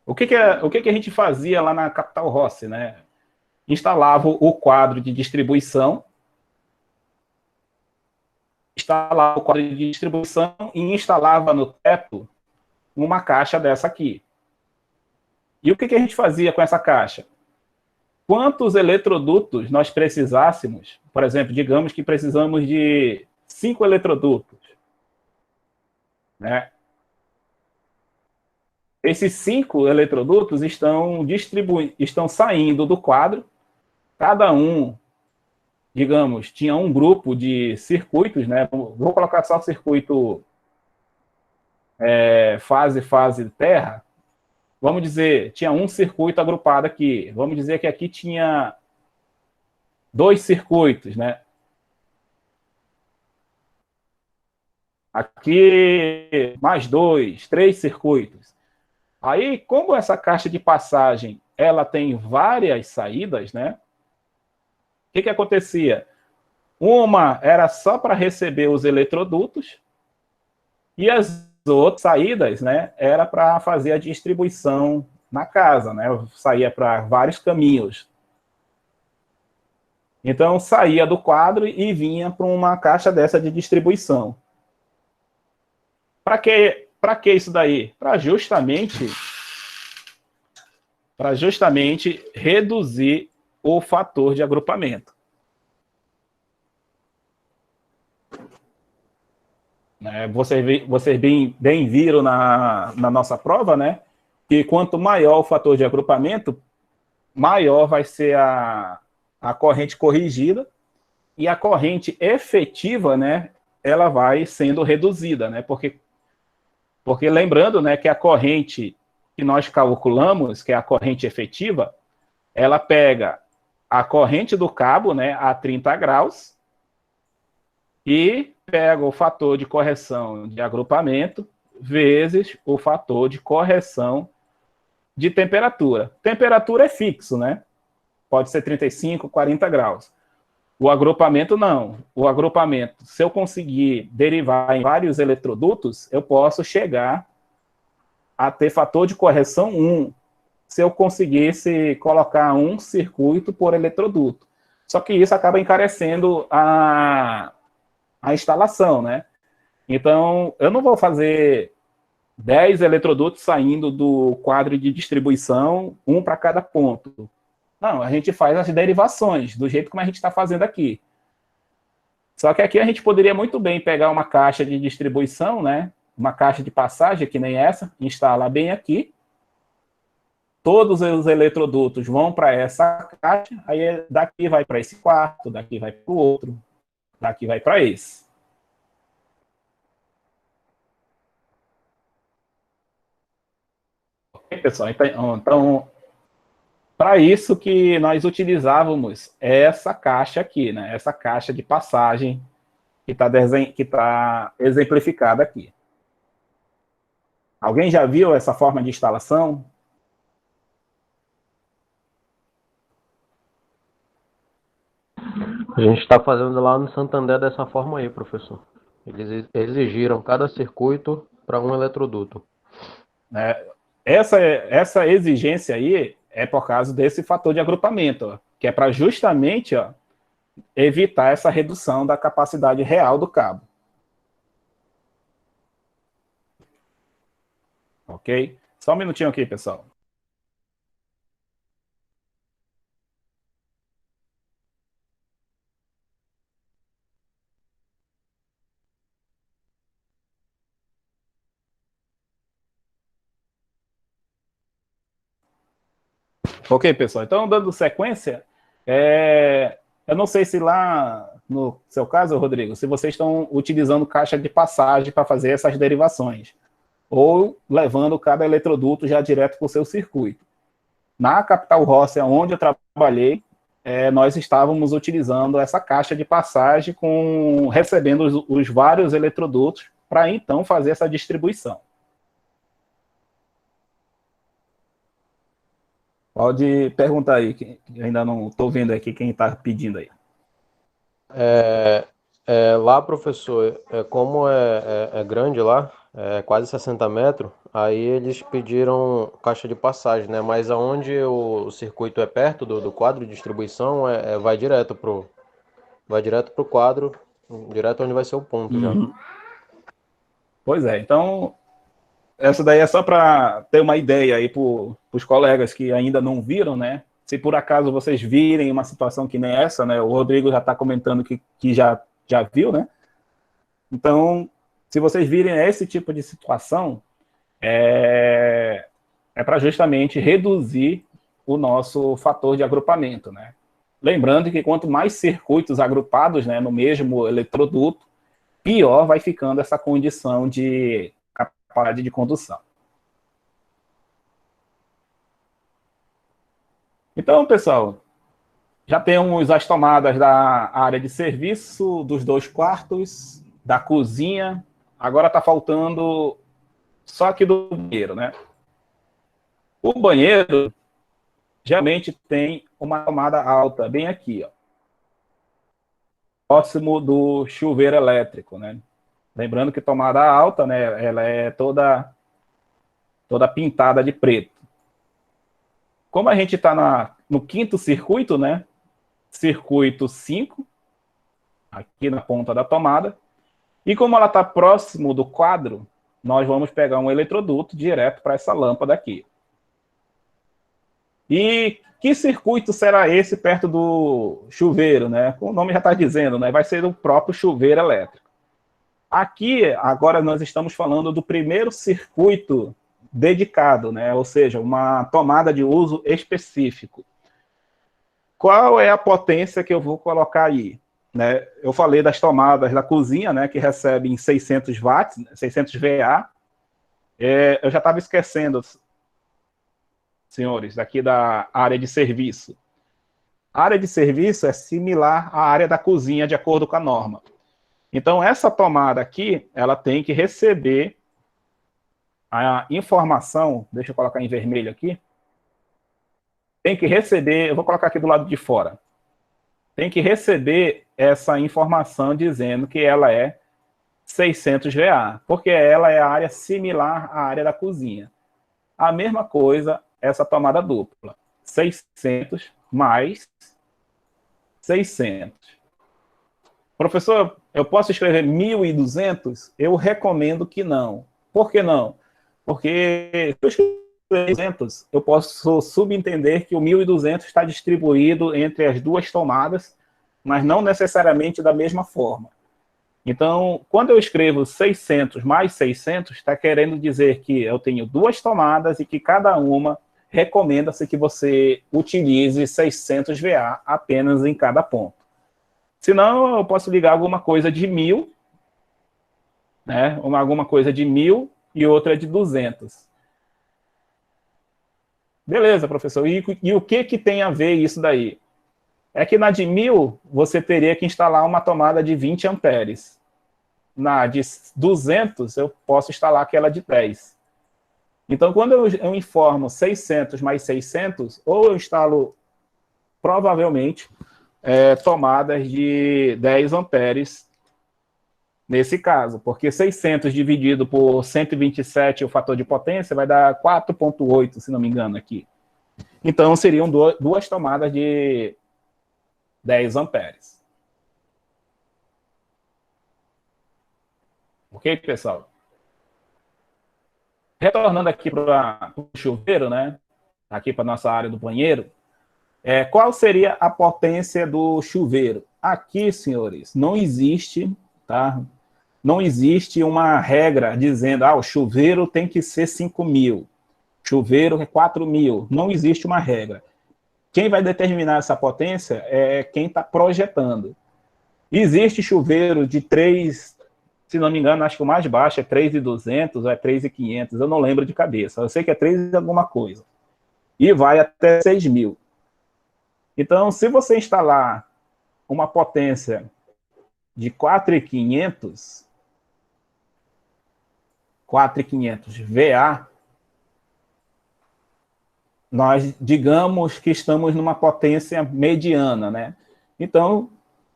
O que a gente fazia lá na Capital Rossi, né? instalava o quadro de distribuição, e instalava no teto uma caixa dessa aqui. E o que a gente fazia com essa caixa? Quantos eletrodutos nós precisássemos, por exemplo, digamos que precisamos de 5 eletrodutos, né? Esses 5 eletrodutos estão saindo do quadro, cada um, digamos, tinha um grupo de circuitos, né? Vou colocar só o circuito fase terra. Vamos dizer, tinha um circuito agrupado aqui. Vamos dizer que aqui tinha 2 circuitos, né? Aqui mais 2, 3 circuitos. Aí, como essa caixa de passagem ela tem várias saídas, né? O que acontecia? Uma era só para receber os eletrodutos e as outras saídas, né, era para fazer a distribuição na casa, né? Saía para vários caminhos. Então, saía do quadro e vinha para uma caixa dessa de distribuição. Para que isso daí? Para justamente reduzir o fator de agrupamento. Vocês bem viram na nossa prova, né? Que quanto maior o fator de agrupamento, maior vai ser a corrente corrigida e a corrente efetiva, né? Ela vai sendo reduzida, né? Porque lembrando, né, que a corrente que nós calculamos, que é a corrente efetiva, ela pega a corrente do cabo, né, a 30 graus, e pega o fator de correção de agrupamento vezes o fator de correção de temperatura. Temperatura é fixo, né? Pode ser 35, 40 graus. O agrupamento não. O agrupamento, se eu conseguir derivar em vários eletrodutos, eu posso chegar a ter fator de correção 1, se eu conseguisse colocar um circuito por eletroduto. Só que isso acaba encarecendo a instalação, né? Então, eu não vou fazer 10 eletrodutos saindo do quadro de distribuição, um para cada ponto. Não, a gente faz as derivações, do jeito como a gente está fazendo aqui. Só que aqui a gente poderia muito bem pegar uma caixa de distribuição, né? Uma caixa de passagem, que nem essa, instalar bem aqui. Todos os eletrodutos vão para essa caixa, aí daqui vai para esse quarto, daqui vai para o outro, daqui vai para esse. Ok, pessoal? Então para isso que nós utilizávamos essa caixa aqui, né? Essa caixa de passagem que está exemplificada aqui. Alguém já viu essa forma de instalação? A gente está fazendo lá no Santander dessa forma aí, professor. Eles exigiram cada circuito para um eletroduto. Essa exigência aí é por causa desse fator de agrupamento, ó, que é para justamente, ó, evitar essa redução da capacidade real do cabo. Ok? Só um minutinho aqui, pessoal. Ok, pessoal. Então, dando sequência, eu não sei se lá, no seu caso, Rodrigo, se vocês estão utilizando caixa de passagem para fazer essas derivações, ou levando cada eletroduto já direto para o seu circuito. Na Capital Rossi, onde eu trabalhei, nós estávamos utilizando essa caixa de passagem recebendo os vários eletrodutos para então fazer essa distribuição. Pode perguntar aí, que ainda não estou vendo aqui quem está pedindo aí. Lá, professor, como é grande lá, é quase 60 metros, aí eles pediram caixa de passagem, né? Mas aonde o circuito é perto do quadro de distribuição, vai direto pro quadro, direto onde vai ser o ponto já. Uhum. Pois é, então, essa daí é só para ter uma ideia aí para os colegas que ainda não viram, né? Se por acaso vocês virem uma situação que nem essa, né? O Rodrigo já está comentando que já viu, né? Então, se vocês virem esse tipo de situação, é para justamente reduzir o nosso fator de agrupamento, né? Lembrando que quanto mais circuitos agrupados, né, no mesmo eletroduto, pior vai ficando essa condição de capacidade de condução. Então, pessoal, já temos as tomadas da área de serviço, dos 2 quartos, da cozinha. Agora está faltando só aqui do banheiro, né? O banheiro geralmente tem uma tomada alta, bem aqui, ó, próximo do chuveiro elétrico, né? Lembrando que tomada alta, né, ela é toda pintada de preto. Como a gente está no quinto circuito, né? Circuito 5, aqui na ponta da tomada. E como ela está próximo do quadro, nós vamos pegar um eletroduto direto para essa lâmpada aqui. E que circuito será esse perto do chuveiro, né? Como o nome já está dizendo, né? Vai ser o próprio chuveiro elétrico. Aqui, agora, nós estamos falando do primeiro circuito dedicado, né? Ou seja, uma tomada de uso específico. Qual é a potência que eu vou colocar aí? Né? Eu falei das tomadas da cozinha, né, que recebem 600 watts, 600 VA. Eu já estava esquecendo, senhores, daqui da área de serviço. A área de serviço é similar à área da cozinha, de acordo com a norma. Então, essa tomada aqui, ela tem que receber a informação, deixa eu colocar em vermelho aqui, tem que receber, eu vou colocar aqui do lado de fora, tem que receber essa informação dizendo que ela é 600 VA, porque ela é a área similar à área da cozinha. A mesma coisa, essa tomada dupla, 600 mais 600. Professor, eu posso escrever 1.200? Eu recomendo que não. Por que não? Porque se eu escrever 200, eu posso subentender que o 1.200 está distribuído entre as duas tomadas, mas não necessariamente da mesma forma. Então, quando eu escrevo 600 mais 600, está querendo dizer que eu tenho duas tomadas e que cada uma recomenda-se que você utilize 600 VA apenas em cada ponto. Senão, eu posso ligar alguma coisa de 1.000, né? Alguma coisa de 1.000 e outra de 200. Beleza, professor. E o que tem a ver isso daí? É que na de 1.000, você teria que instalar uma tomada de 20 amperes. Na de 200, eu posso instalar aquela de 10. Então, quando eu informo 600 mais 600, ou eu instalo, provavelmente, tomadas de 10 amperes nesse caso, porque 600 dividido por 127, o fator de potência, vai dar 4,8, se não me engano, aqui. Então, seriam duas tomadas de 10 amperes. Ok, pessoal? Retornando aqui para o chuveiro, né? Aqui para a nossa área do banheiro. Qual seria a potência do chuveiro? Aqui, senhores, não existe, tá? Não existe uma regra dizendo, o chuveiro tem que ser 5.000, chuveiro é 4.000. Não existe uma regra. Quem vai determinar essa potência é quem está projetando. Existe chuveiro de 3, se não me engano, acho que o mais baixo é 3.200 ou é 3.500, eu não lembro de cabeça. Eu sei que é 3 alguma coisa. E vai até 6.000. Então, se você instalar uma potência de 4.500 VA, nós digamos que estamos numa potência mediana, né? Então,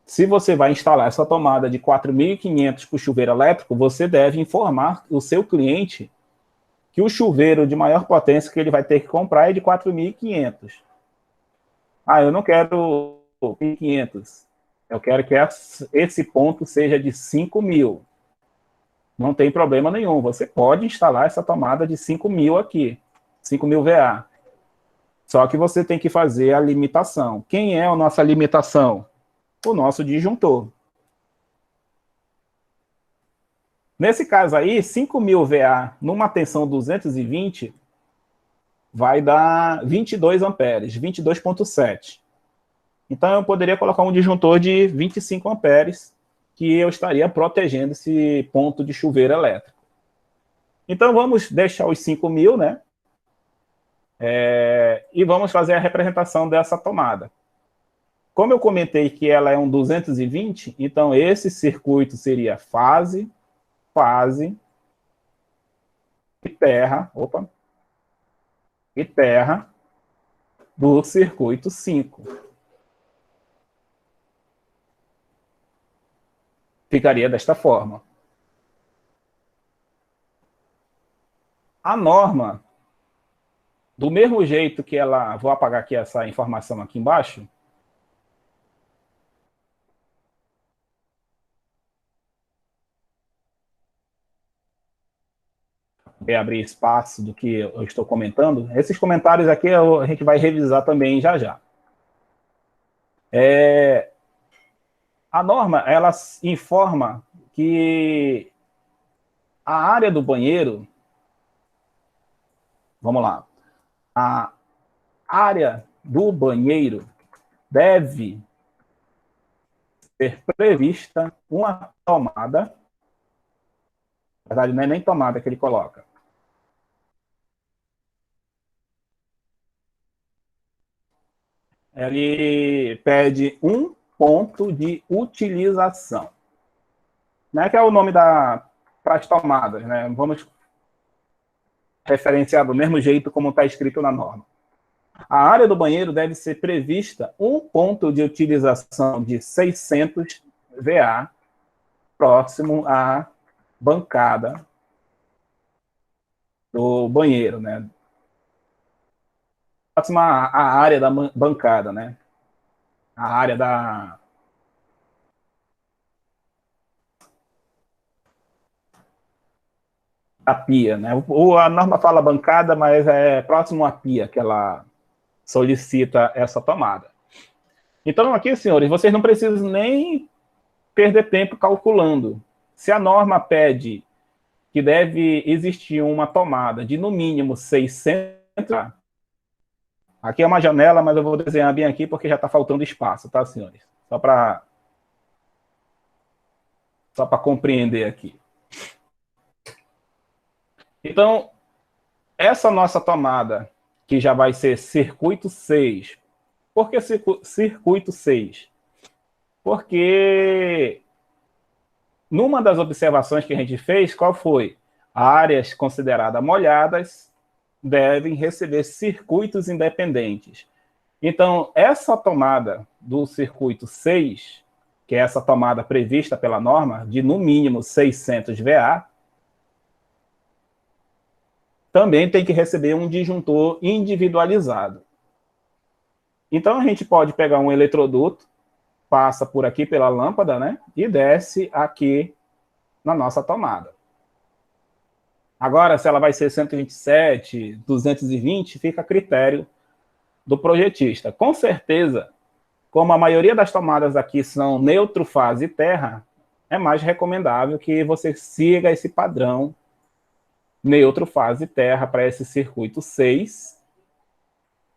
se você vai instalar essa tomada de 4.500 para o chuveiro elétrico, você deve informar o seu cliente que o chuveiro de maior potência que ele vai ter que comprar é de 4.500. Ah, eu não quero 1.500. Eu quero que esse ponto seja de 5.000. Não tem problema nenhum. Você pode instalar essa tomada de 5.000 aqui. 5.000 VA. Só que você tem que fazer a limitação. Quem é a nossa limitação? O nosso disjuntor. Nesse caso aí, 5.000 VA numa tensão 220 vai dar 22 amperes, 22,7. Então eu poderia colocar um disjuntor de 25 amperes que eu estaria protegendo esse ponto de chuveiro elétrico. Então vamos deixar os 5.000, né? E vamos fazer a representação dessa tomada. Como eu comentei que ela é um 220, então esse circuito seria fase e terra do circuito 5. Ficaria desta forma. A norma, do mesmo jeito que ela... Vou apagar aqui essa informação aqui embaixo. Abrir espaço do que eu estou comentando. Esses comentários aqui a gente vai revisar também já já. A norma, ela informa que a área do banheiro... Vamos lá. A área do banheiro deve ser prevista uma tomada. Na verdade, não é nem tomada que ele coloca. Ele pede um ponto de utilização. Né, que é o nome para as tomadas. Né? Vamos referenciar do mesmo jeito como está escrito na norma. A área do banheiro deve ser prevista um ponto de utilização de 600 VA próximo à bancada do banheiro, né? Próximo à área da bancada, né? A área da pia, né? A norma fala bancada, mas é próximo à pia que ela solicita essa tomada. Então, aqui, senhores, vocês não precisam nem perder tempo calculando. Se a norma pede que deve existir uma tomada de, no mínimo, 600... Aqui é uma janela, mas eu vou desenhar bem aqui porque já está faltando espaço, tá, senhores? Só para compreender aqui. Então, essa nossa tomada, que já vai ser circuito 6. Por que circuito 6? Porque numa das observações que a gente fez, qual foi? Áreas consideradas molhadas devem receber circuitos independentes. Então, essa tomada do circuito 6, que é essa tomada prevista pela norma, de no mínimo 600 VA, também tem que receber um disjuntor individualizado. Então, a gente pode pegar um eletroduto, passa por aqui pela lâmpada, né? E desce aqui na nossa tomada. Agora, se ela vai ser 127, 220, fica a critério do projetista. Com certeza, como a maioria das tomadas aqui são neutro, fase e terra, é mais recomendável que você siga esse padrão neutro, fase e terra para esse circuito 6,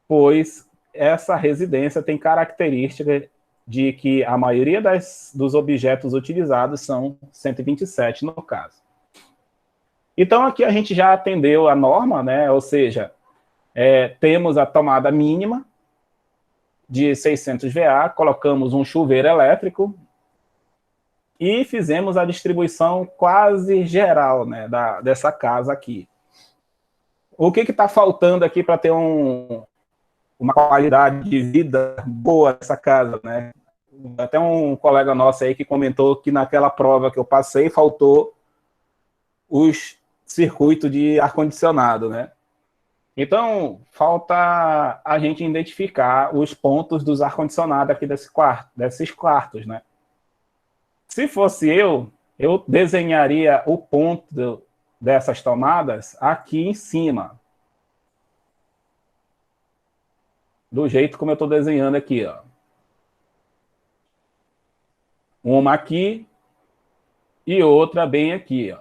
pois essa residência tem característica de que a maioria dos objetos utilizados são 127 no caso. Então, aqui a gente já atendeu a norma, né? Ou seja, temos a tomada mínima de 600 VA, colocamos um chuveiro elétrico e fizemos a distribuição quase geral, né, dessa casa aqui. O que está faltando aqui para ter uma qualidade de vida boa nessa casa, né? Até um colega nosso aí que comentou que naquela prova que eu passei faltou os circuitos de ar-condicionado, né? Então, falta a gente identificar os pontos dos ar-condicionado aqui desses quartos, né? Se fosse eu desenharia o ponto dessas tomadas aqui em cima. Do jeito como eu estou desenhando aqui, ó. Uma aqui e outra bem aqui, ó.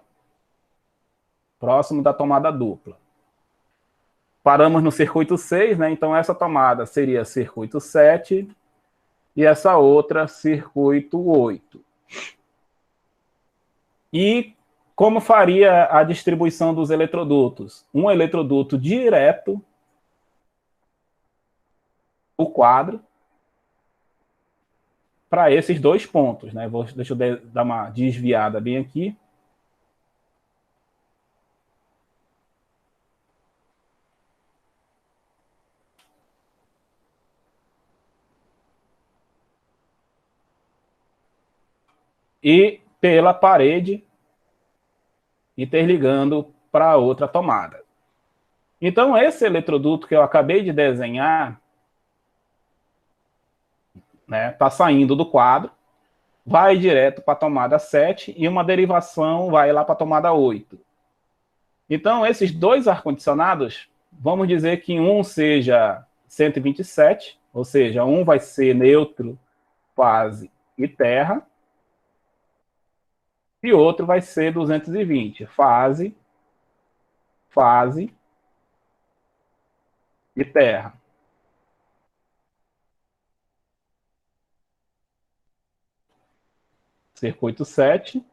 Próximo da tomada dupla. Paramos no circuito 6, né? Então essa tomada seria circuito 7 e essa outra circuito 8. E como faria a distribuição dos eletrodutos? Um eletroduto direto o quadro para esses dois pontos, né? Deixa eu dar uma desviada bem aqui. E pela parede interligando para outra tomada. Então, esse eletroduto que eu acabei de desenhar, né, está saindo do quadro, vai direto para a tomada 7 e uma derivação vai lá para a tomada 8. Então, esses dois ar-condicionados, vamos dizer que um seja 127, ou seja, um vai ser neutro, fase e terra, e outro vai ser 220, fase e terra. Circuito 7,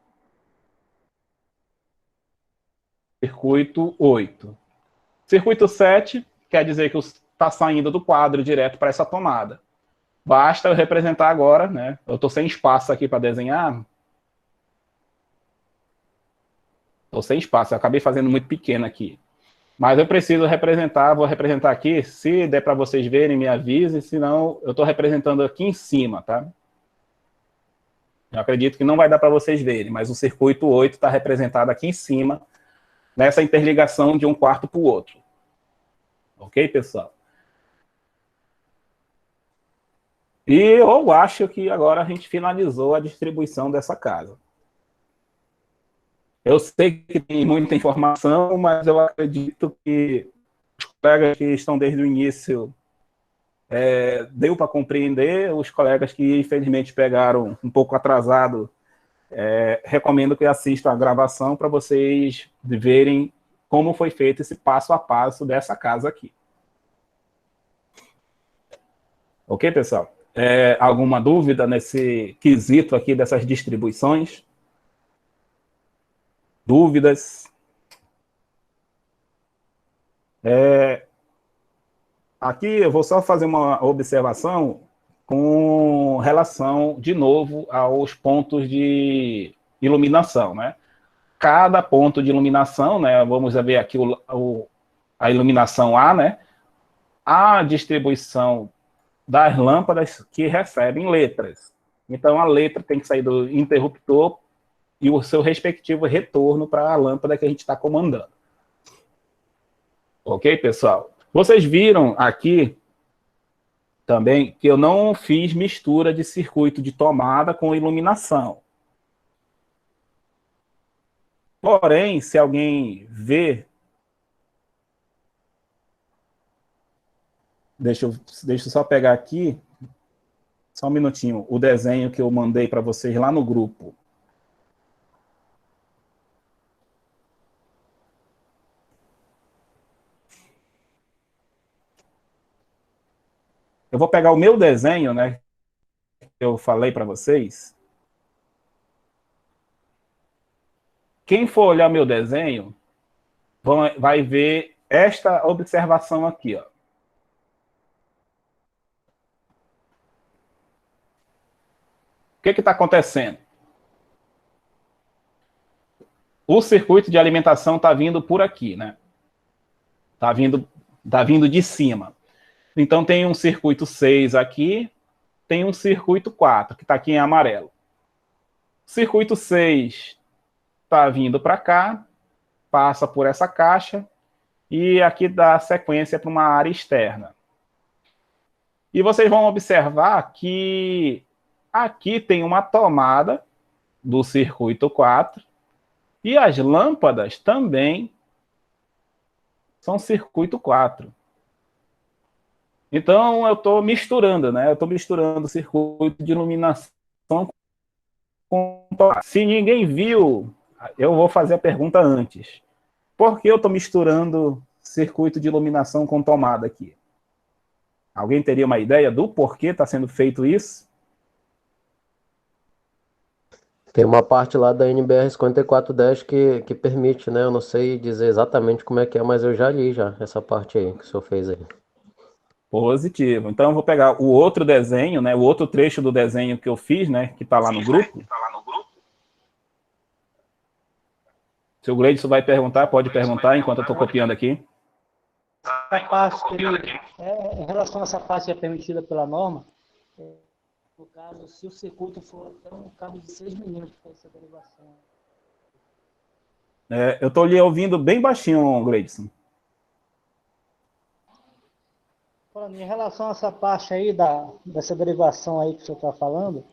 circuito 8. Circuito 7 quer dizer que está saindo do quadro direto para essa tomada. Basta eu representar agora, né? Eu estou sem espaço aqui para desenhar. Estou sem espaço, eu acabei fazendo muito pequeno aqui. Mas eu preciso representar, vou representar aqui. Se der para vocês verem, me avise, senão eu estou representando aqui em cima, tá? Eu acredito que não vai dar para vocês verem, mas o circuito 8 está representado aqui em cima, nessa interligação de um quarto para o outro. Ok, pessoal? E eu acho que agora a gente finalizou a distribuição dessa casa. Eu sei que tem muita informação, mas eu acredito que os colegas que estão desde o início deu para compreender. Os colegas que, infelizmente, pegaram um pouco atrasado, recomendo que assistam a gravação para vocês verem como foi feito esse passo a passo dessa casa aqui. Ok, pessoal? Alguma dúvida nesse quesito aqui dessas distribuições? Dúvidas? Aqui eu vou só fazer uma observação com relação, de novo, aos pontos de iluminação, né? Cada ponto de iluminação, né? Vamos ver aqui a iluminação A, né? A distribuição das lâmpadas que recebem letras. Então, a letra tem que sair do interruptor e o seu respectivo retorno para a lâmpada que a gente está comandando. Ok, pessoal? Vocês viram aqui também que eu não fiz mistura de circuito de tomada com iluminação. Porém, se alguém ver... Deixa eu só pegar aqui, só um minutinho, o desenho que eu mandei para vocês lá no grupo. Eu vou pegar o meu desenho, né, que eu falei para vocês. Quem for olhar meu desenho, vai ver esta observação aqui, ó. O que está acontecendo? O circuito de alimentação está vindo por aqui, né? Está vindo de cima. Então, tem um circuito 6 aqui, tem um circuito 4, que está aqui em amarelo. Circuito 6 está vindo para cá, passa por essa caixa, e aqui dá sequência para uma área externa. E vocês vão observar que aqui tem uma tomada do circuito 4, e as lâmpadas também são circuito 4. Então, eu estou misturando, né? Eu estou misturando o circuito de iluminação com tomada. Se ninguém viu, eu vou fazer a pergunta antes. Por que eu estou misturando circuito de iluminação com tomada aqui? Alguém teria uma ideia do porquê está sendo feito isso? Tem uma parte lá da NBR 5410 que permite, né? Eu não sei dizer exatamente como é que é, mas eu já li já essa parte aí que o senhor fez aí. Positivo. Então, eu vou pegar o outro desenho, né? O outro trecho do desenho que eu fiz, né? Que está lá no grupo. Se o Gleidson vai perguntar, pode perguntar enquanto eu estou copiando aqui. Essa parte, em relação a essa parte que é permitida pela norma, no caso, se o circuito for até um cabo de 6 milímetros para essa derivação. Eu estou lhe ouvindo bem baixinho, Gleidson. Em relação a essa parte aí dessa derivação aí que o senhor está falando,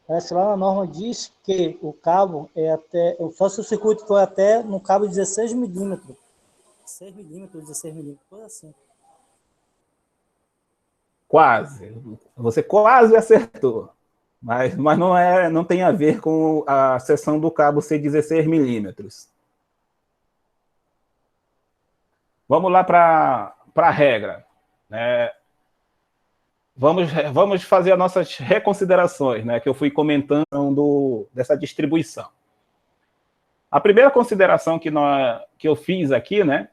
parece lá na norma diz que o cabo é até, só se o circuito for até no cabo de 16 milímetros. 6 milímetros, 16 milímetros, coisa assim. Quase. Você quase acertou. Mas não tem a ver com a seção do cabo ser 16 milímetros. Vamos lá para a regra. Vamos fazer as nossas reconsiderações, né, que eu fui comentando dessa distribuição. A primeira consideração que eu fiz aqui, né,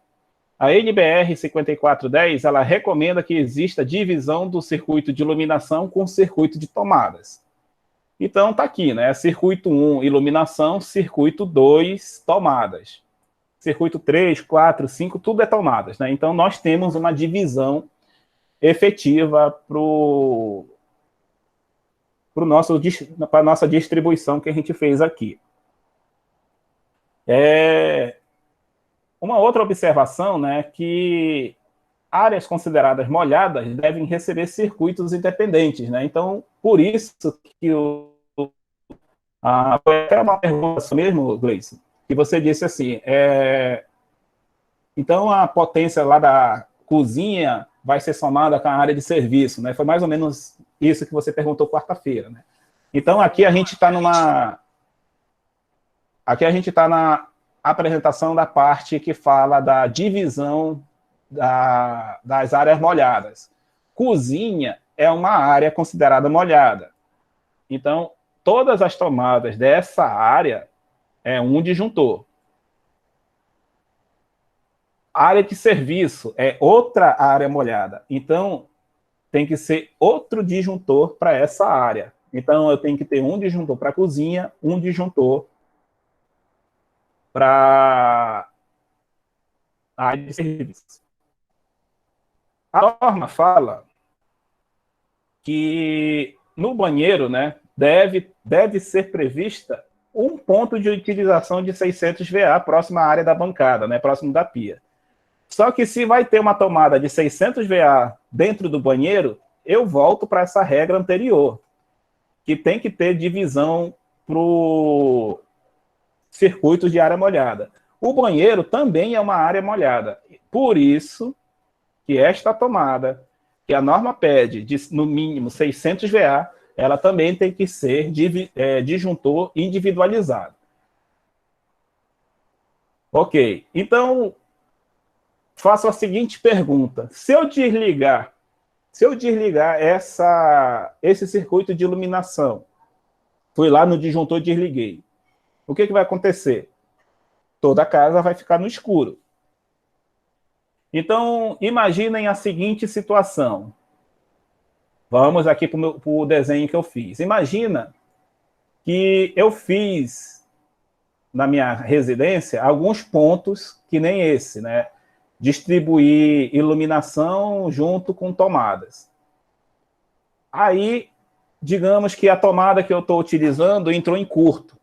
a NBR 5410, ela recomenda que exista divisão do circuito de iluminação com o circuito de tomadas. Então, está aqui, né, circuito 1, iluminação, circuito 2, tomadas. Circuito 3, 4, 5, tudo é tomadas, né? Então, nós temos uma divisão efetiva para a nossa distribuição que a gente fez aqui. Uma outra observação, né, que áreas consideradas molhadas devem receber circuitos independentes, né? Então, por isso que foi até uma pergunta mesmo, Gleison, que você disse assim, então a potência lá da cozinha vai ser somada com a área de serviço, né? Foi mais ou menos isso que você perguntou quarta-feira, né? Então, aqui a gente está na apresentação da parte que fala da divisão das áreas molhadas. Cozinha é uma área considerada molhada. Então, todas as tomadas dessa área é um disjuntor. Área de serviço é outra área molhada. Então, tem que ser outro disjuntor para essa área. Então, eu tenho que ter um disjuntor para a cozinha, um disjuntor para a área de serviço. A norma fala que no banheiro, né, deve ser prevista um ponto de utilização de 600 VA próximo à área da bancada, né, próximo da pia. Só que se vai ter uma tomada de 600 VA dentro do banheiro, eu volto para essa regra anterior, que tem que ter divisão para o circuito de área molhada. O banheiro também é uma área molhada. Por isso que esta tomada, que a norma pede de, no mínimo 600 VA, ela também tem que ser disjuntor individualizado. Ok, então faço a seguinte pergunta. Se eu desligar esse circuito de iluminação, fui lá no disjuntor e desliguei, o que vai acontecer? Toda a casa vai ficar no escuro. Então, imaginem a seguinte situação. Vamos aqui para o desenho que eu fiz. Imagina que eu fiz, na minha residência, alguns pontos que nem esse, né? Distribuir iluminação junto com tomadas. Aí, digamos que a tomada que eu estou utilizando entrou em curto.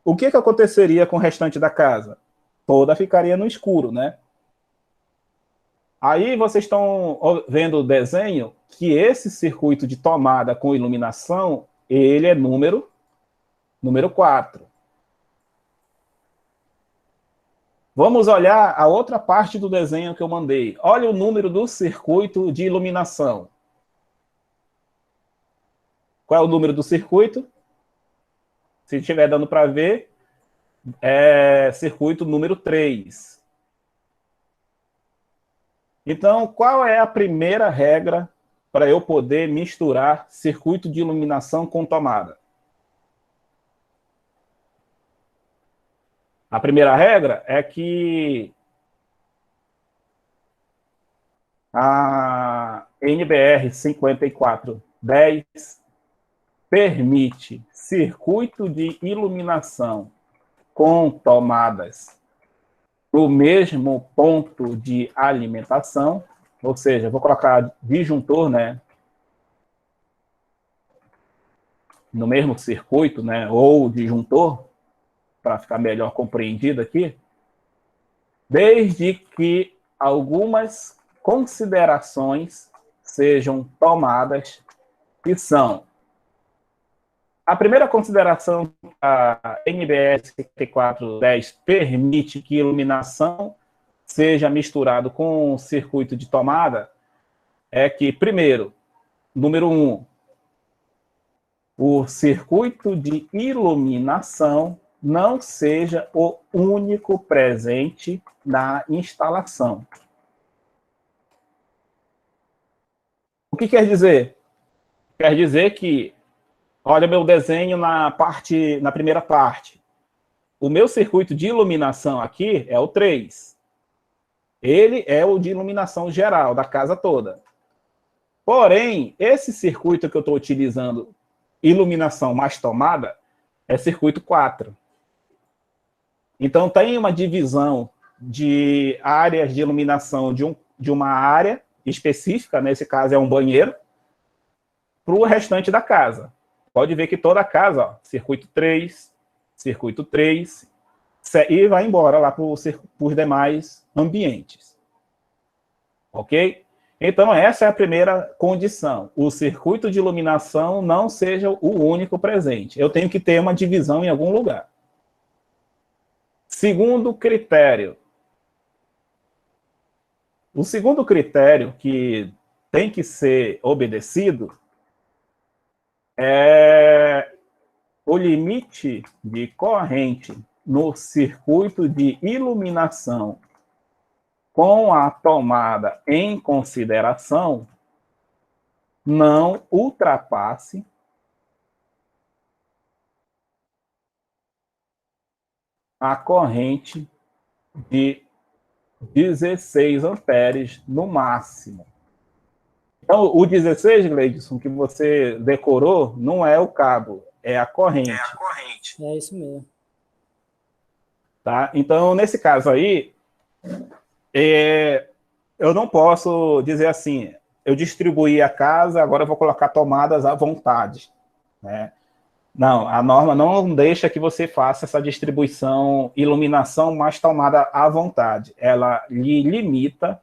O que aconteceria com o restante da casa? Toda ficaria no escuro, né? Aí vocês estão vendo o desenho que esse circuito de tomada com iluminação, ele é número 4. Vamos olhar a outra parte do desenho que eu mandei. Olha o número do circuito de iluminação. Qual é o número do circuito? Se estiver dando para ver, é circuito número 3. Então, qual é a primeira regra para eu poder misturar circuito de iluminação com tomada? A primeira regra é que a NBR 5410 permite circuito de iluminação com tomadas no mesmo ponto de alimentação, ou seja, vou colocar disjuntor, né, no mesmo circuito, né, ou disjuntor, para ficar melhor compreendido aqui, desde que algumas considerações sejam tomadas, que são: a primeira consideração que a NBS 5410 permite que iluminação seja misturado com circuito de tomada é que, primeiro, número 1, o circuito de iluminação não seja o único presente na instalação. O que quer dizer? Quer dizer que, olha meu desenho na primeira parte. O meu circuito de iluminação aqui é o 3. Ele é o de iluminação geral da casa toda. Porém, esse circuito que eu estou utilizando, iluminação mais tomada, é circuito 4. Então, tem uma divisão de áreas de iluminação de uma área específica, nesse caso é um banheiro, para o restante da casa. Pode ver que toda a casa, ó, circuito 3, e vai embora lá para os demais ambientes. Ok? Então, essa é a primeira condição. O circuito de iluminação não seja o único presente. Eu tenho que ter uma divisão em algum lugar. Segundo critério. O segundo critério que tem que ser obedecido é o limite de corrente no circuito de iluminação com a tomada em consideração não ultrapasse a corrente de 16 amperes no máximo. Então, o 16, Gleidson, que você decorou, não é o cabo, é a corrente. É isso mesmo. Tá? Então, nesse caso aí, eu não posso dizer assim, eu distribuí a casa, agora eu vou colocar tomadas à vontade, né? Não, a norma não deixa que você faça essa distribuição, iluminação mais tomada à vontade. Ela lhe limita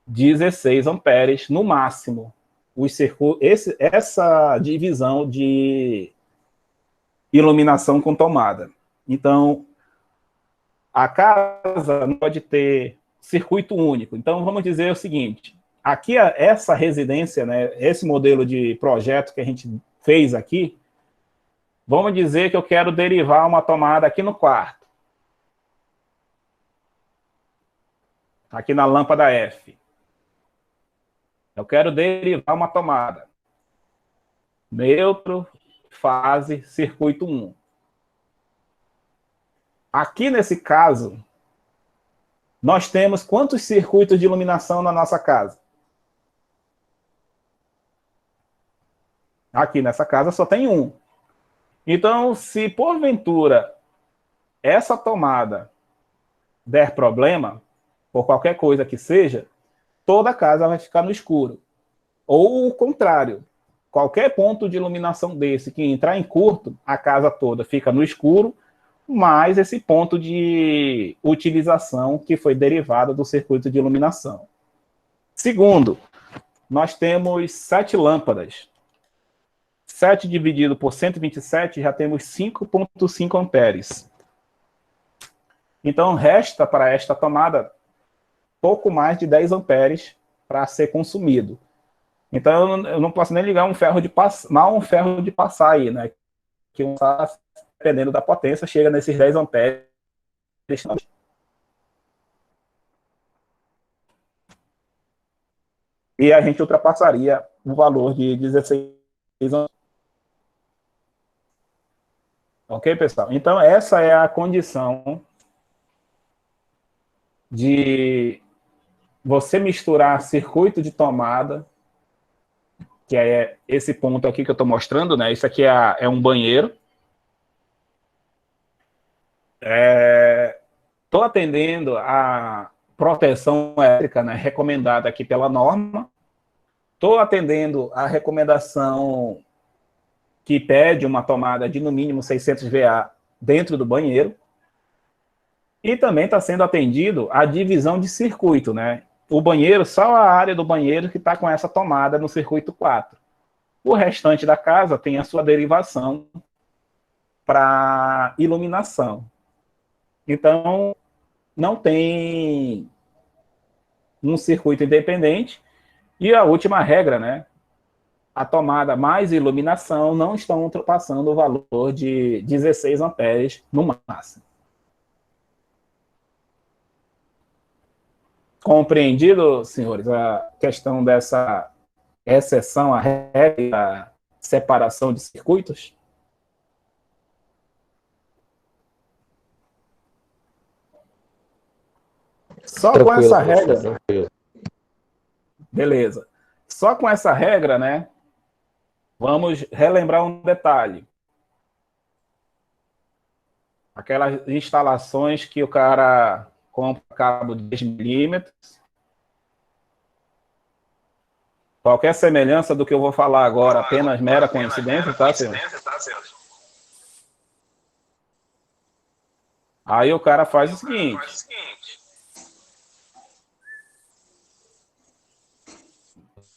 16 amperes no máximo. Essa divisão de iluminação com tomada. Então, a casa não pode ter circuito único. Então, vamos dizer o seguinte, aqui essa residência, né, esse modelo de projeto que a gente fez aqui, vamos dizer que eu quero derivar uma tomada aqui no quarto. Aqui na lâmpada F. Eu quero derivar uma tomada. Neutro, fase, circuito 1. Aqui nesse caso, nós temos quantos circuitos de iluminação na nossa casa? Aqui nessa casa só tem um. Então, se porventura essa tomada der problema, por qualquer coisa que seja, toda a casa vai ficar no escuro. Ou o contrário, qualquer ponto de iluminação desse que entrar em curto, a casa toda fica no escuro, mais esse ponto de utilização que foi derivado do circuito de iluminação. Segundo, nós temos 7 lâmpadas. 7 dividido por 127, já temos 5,5 amperes. Então, resta para esta tomada pouco mais de 10 amperes para ser consumido. Então, eu não posso nem ligar um ferro de passar aí, né? Que dependendo da potência, chega nesses 10 amperes. E a gente ultrapassaria o valor de 16 amperes. Ok, pessoal? Então, essa é a condição de você misturar circuito de tomada, que é esse ponto aqui que eu estou mostrando, né? Isso aqui é um banheiro. Estou atendendo a proteção elétrica, né, recomendada aqui pela norma. Estou atendendo a recomendação que pede uma tomada de no mínimo 600 VA dentro do banheiro. E também está sendo atendido a divisão de circuito, né? O banheiro, só a área do banheiro que está com essa tomada no circuito 4. O restante da casa tem a sua derivação para iluminação. Então, não tem um circuito independente. E a última regra, né? A tomada mais iluminação não estão ultrapassando o valor de 16 amperes no máximo. Compreendido, senhores, a questão dessa exceção à regra da separação de circuitos? Só com essa regra... Beleza. Só com essa regra, né? Vamos relembrar um detalhe. Aquelas instalações que o cara compra cabo de 10 milímetros. Qualquer semelhança do que eu vou falar agora, apenas mera coincidência, tá, senhor? Aí o cara faz o seguinte.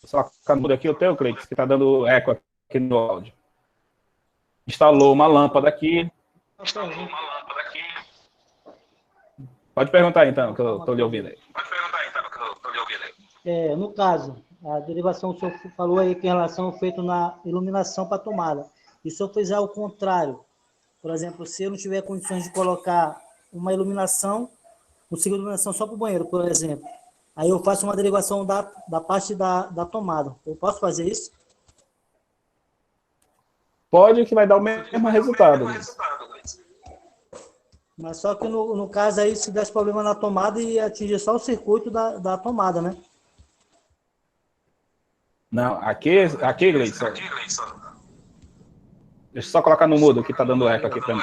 Só muda aqui o teu, Cleiton, que tá dando eco aqui no áudio. Instalou uma lâmpada aqui. Pode perguntar, então, que eu estou lhe ouvindo aí. No caso, a derivação que o senhor falou aí que em relação ao feito na iluminação para tomada. E se eu fizer ao contrário, por exemplo, se eu não tiver condições de colocar uma iluminação, consigo iluminação só para o banheiro, por exemplo, aí eu faço uma derivação da parte da tomada. Eu posso fazer isso? Pode, que vai dar o mesmo resultado. Mas só que no caso aí, se desse problema na tomada, e atingir só o circuito da tomada, né? Não, aqui Gleison. Deixa eu só colocar no mudo, que tá dando eco aqui para mim.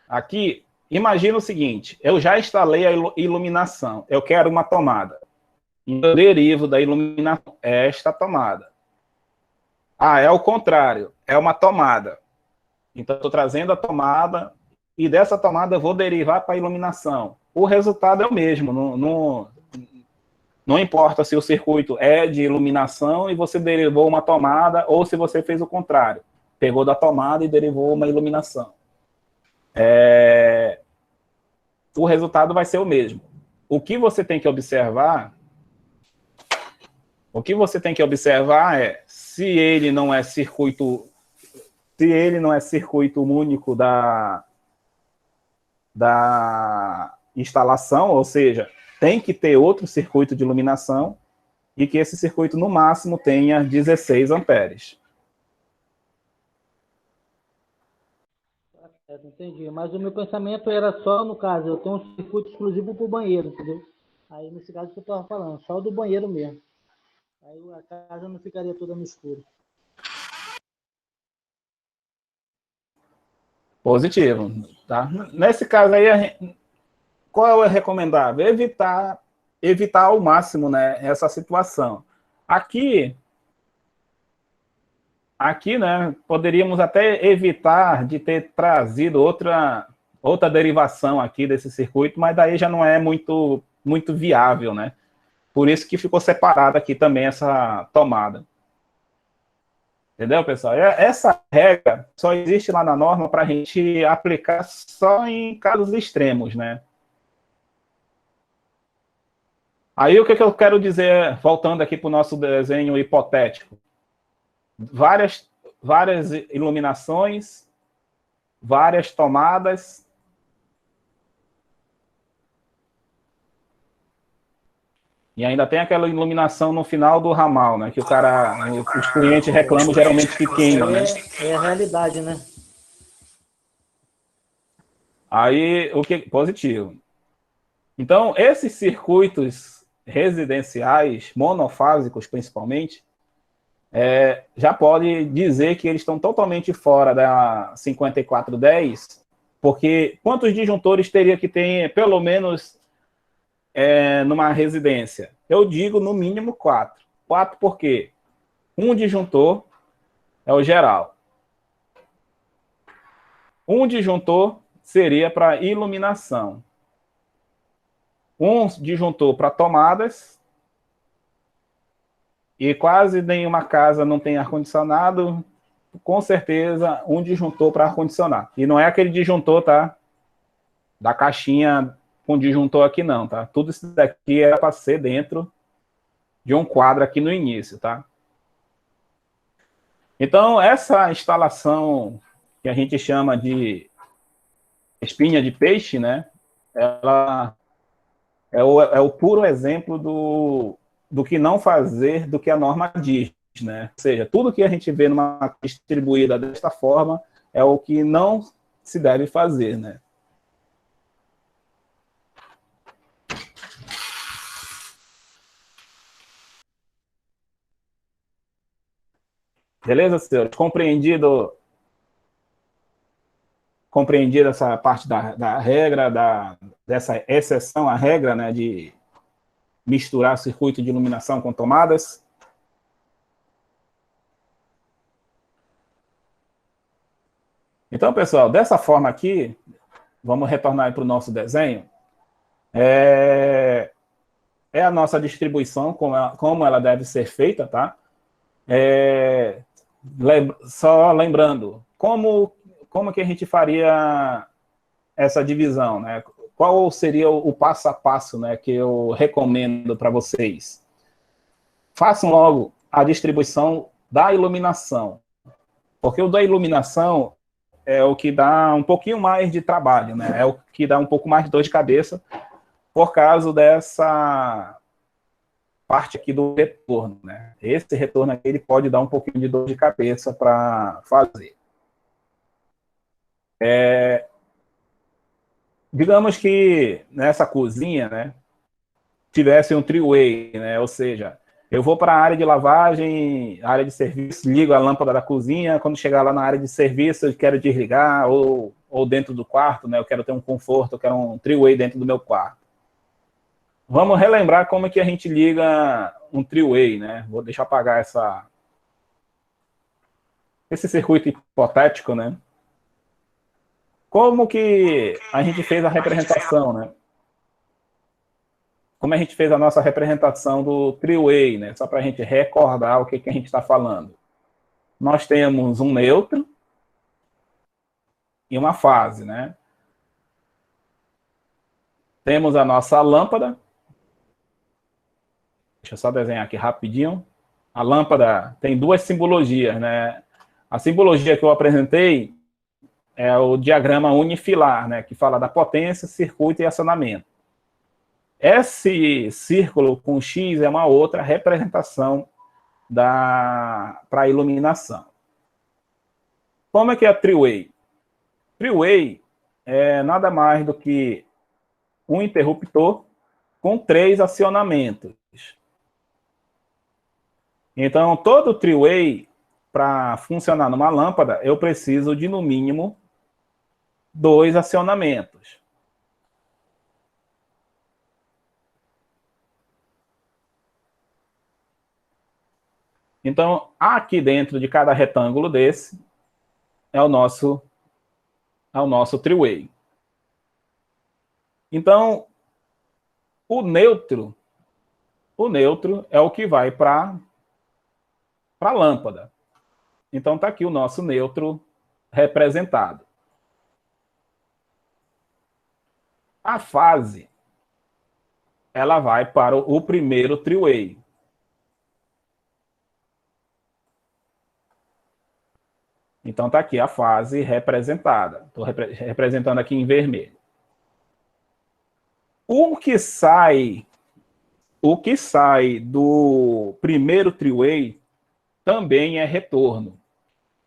Aqui, imagina o seguinte, eu já instalei a iluminação, eu quero uma tomada. Eu derivo da iluminação esta tomada. Ah, é o contrário, é uma tomada. Então, estou trazendo a tomada e dessa tomada eu vou derivar para a iluminação. O resultado é o mesmo, não importa se o circuito é de iluminação e você derivou uma tomada ou se você fez o contrário. Pegou da tomada e derivou uma iluminação. O resultado vai ser o mesmo. O que você tem que observar é se ele não é circuito único da instalação, ou seja, tem que ter outro circuito de iluminação e que esse circuito, no máximo, tenha 16 amperes. Entendi, mas o meu pensamento era só, no caso, eu tenho um circuito exclusivo para o banheiro, entendeu? Aí, nesse caso que eu estava falando, só o do banheiro mesmo. Aí a casa não ficaria toda no escuro. Positivo, tá? Nesse caso aí, qual é o recomendável? Evitar ao máximo, né, essa situação. Aqui, aqui, né, poderíamos até evitar de ter trazido outra derivação aqui desse circuito, mas daí já não é muito viável, né? Por isso que ficou separada aqui também essa tomada. Entendeu, pessoal? Essa regra só existe lá na norma para a gente aplicar só em casos extremos, né? Aí o que eu quero dizer, voltando aqui para o nosso desenho hipotético? Várias iluminações, várias tomadas. E ainda tem aquela iluminação no final do ramal, né? Que os clientes reclamam geralmente que queima, né? É a realidade, né? Aí, positivo. Então, esses circuitos residenciais, monofásicos principalmente, já pode dizer que eles estão totalmente fora da 5410, porque quantos disjuntores teria que ter, pelo menos, numa residência? Eu digo, no mínimo, 4. 4 por quê? Um disjuntor é o geral. Um disjuntor seria para iluminação. Um disjuntor para tomadas. E quase nenhuma casa não tem ar-condicionado. Com certeza, um disjuntor para ar-condicionado. E não é aquele disjuntor, tá? Da caixinha com disjuntor aqui, não, tá? Tudo isso daqui era para ser dentro de um quadro aqui no início, tá? Então, essa instalação que a gente chama de espinha de peixe, né? Ela é o puro exemplo do que não fazer, do que a norma diz, né? Ou seja, tudo que a gente vê numa distribuída desta forma é o que não se deve fazer, né? Beleza, senhores? Compreendida essa parte da regra, dessa exceção à regra, né, de misturar circuito de iluminação com tomadas? Então, pessoal, dessa forma aqui, vamos retornar para o nosso desenho. É a nossa distribuição, como ela deve ser feita, tá? Só lembrando, como que a gente faria essa divisão, né? Qual seria o passo a passo, né, que eu recomendo para vocês? Façam logo a distribuição da iluminação, porque o da iluminação é o que dá um pouquinho mais de trabalho, né? É o que dá um pouco mais de dor de cabeça por causa dessa parte aqui do retorno, né? Esse retorno aqui, ele pode dar um pouquinho de dor de cabeça para fazer. Digamos que nessa cozinha, né, tivesse um three-way, né? Ou seja, eu vou para a área de lavagem, área de serviço, ligo a lâmpada da cozinha, quando chegar lá na área de serviço, eu quero desligar, ou dentro do quarto, né? Eu quero ter um conforto, eu quero um three-way dentro do meu quarto. Vamos relembrar como é que a gente liga um three-way, né? Vou deixar apagar esse circuito hipotético, né? Como que a gente fez a representação, né? Como a gente fez a nossa representação do three-way, né? Só para a gente recordar o que a gente está falando. Nós temos um neutro e uma fase, né? Temos a nossa lâmpada. Deixa eu só desenhar aqui rapidinho. A lâmpada tem duas simbologias, né? A simbologia que eu apresentei é o diagrama unifilar, né? Que fala da potência, circuito e acionamento. Esse círculo com X é uma outra representação para a iluminação. Como é que é a three-way? Three-way é nada mais do que um interruptor com 3 acionamentos. Então, todo three-way, para funcionar numa lâmpada, eu preciso de, no mínimo, 2 acionamentos. Então, aqui dentro de cada retângulo desse é o nosso three-way. Então, o neutro é o que vai para a lâmpada. Então, está aqui o nosso neutro representado. A fase, ela vai para o primeiro three-way. Então, está aqui a fase representada. Estou representando aqui em vermelho. O que sai do primeiro three-way também é retorno.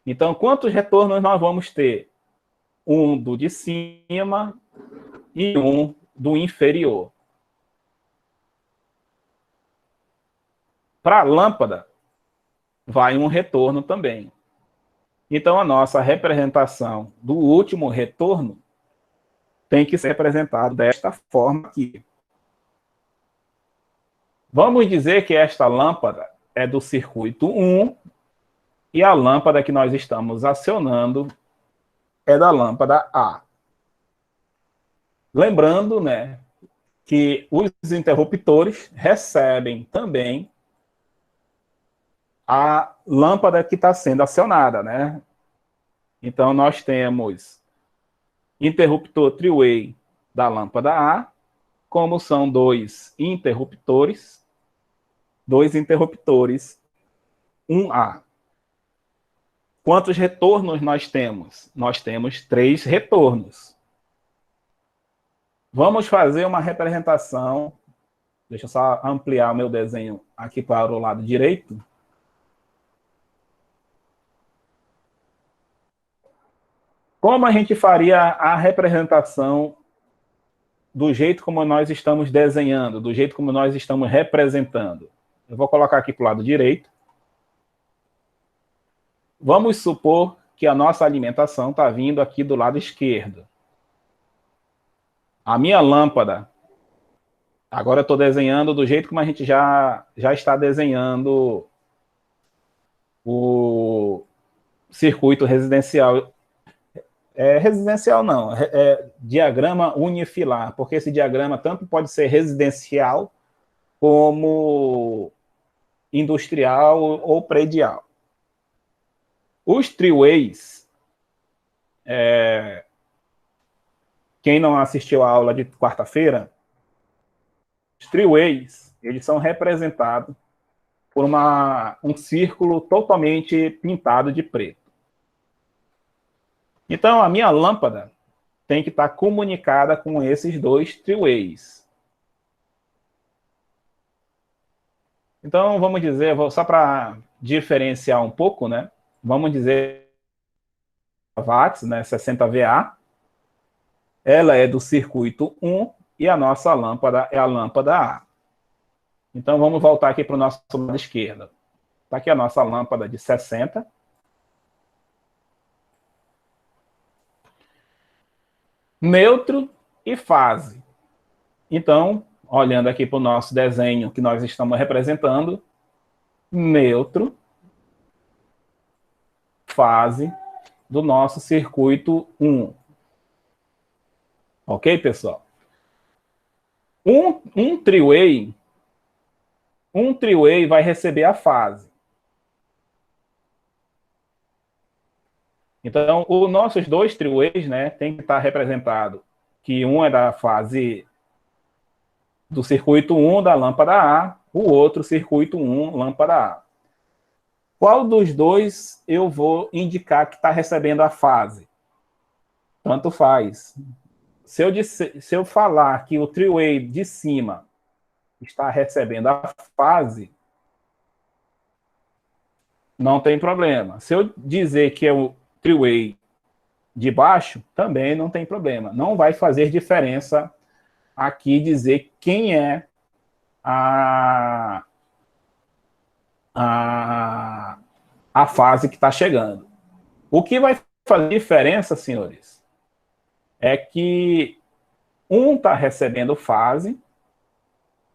Então, quantos retornos nós vamos ter? Um do de cima e um do inferior. Para a lâmpada, vai um retorno também. Então, a nossa representação do último retorno tem que ser representado desta forma aqui. Vamos dizer que esta lâmpada é do circuito 1 e a lâmpada que nós estamos acionando é da lâmpada A. Lembrando, né, que os interruptores recebem também a lâmpada que está sendo acionada, né? Então, nós temos interruptor three-way da lâmpada A, como são dois interruptores 1A. Quantos retornos nós temos? Nós temos 3 retornos. Vamos fazer uma representação. Deixa eu só ampliar o meu desenho aqui para o lado direito. Como a gente faria a representação do jeito como nós estamos desenhando, do jeito como nós estamos representando? Eu vou colocar aqui para o lado direito. Vamos supor que a nossa alimentação está vindo aqui do lado esquerdo. A minha lâmpada, agora eu estou desenhando do jeito como a gente já está desenhando o circuito residencial. Residencial não, é diagrama unifilar, porque esse diagrama tanto pode ser residencial como industrial ou predial. Os three-ways, quem não assistiu a aula de quarta-feira, os three-ways, eles são representados por um círculo totalmente pintado de preto. Então, a minha lâmpada tem que estar comunicada com esses dois three-ways. Então, vamos dizer, só para diferenciar um pouco, né? Vamos dizer watts, né, 60 VA. Ela é do circuito 1 e a nossa lâmpada é a lâmpada A. Então, vamos voltar aqui para o nosso lado esquerdo. Está aqui a nossa lâmpada de 60. Neutro e fase. Então, olhando aqui para o nosso desenho que nós estamos representando, neutro, fase do nosso circuito 1. Ok, pessoal? Um three-way vai receber a fase. Então, os nossos dois three-ways, né, tem que estar representado que um é da fase do circuito 1 da lâmpada A, o outro circuito 1, lâmpada A. Qual dos dois eu vou indicar que está recebendo a fase? Tanto faz. Se eu falar que o three-way de cima está recebendo a fase, não tem problema. Se eu dizer que é o three-way de baixo, também não tem problema. Não vai fazer diferença aqui dizer quem é a fase que está chegando. O que vai fazer diferença, senhores, é que um está recebendo fase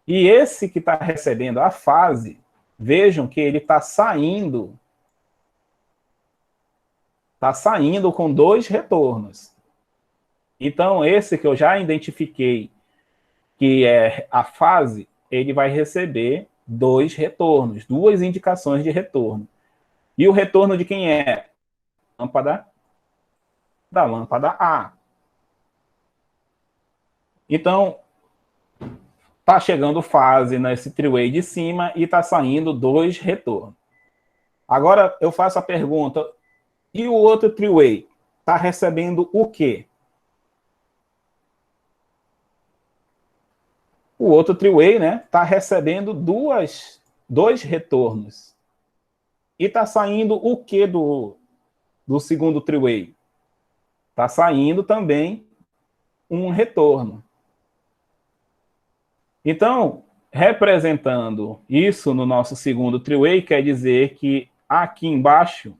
e esse que está recebendo a fase vejam que ele está saindo com 2 retornos. Então, esse que eu já identifiquei, que é a fase, ele vai receber 2 retornos, 2 indicações de retorno. E o retorno de quem é? Lâmpada, da lâmpada A. Então, está chegando fase nesse three-way de cima e está saindo 2 retornos. Agora, eu faço a pergunta, e o outro three-way está recebendo o quê? O outro three-way, né, está recebendo 2 retornos. E está saindo o quê do segundo three-way? Está saindo também um retorno. Então, representando isso no nosso segundo three-way, quer dizer que aqui embaixo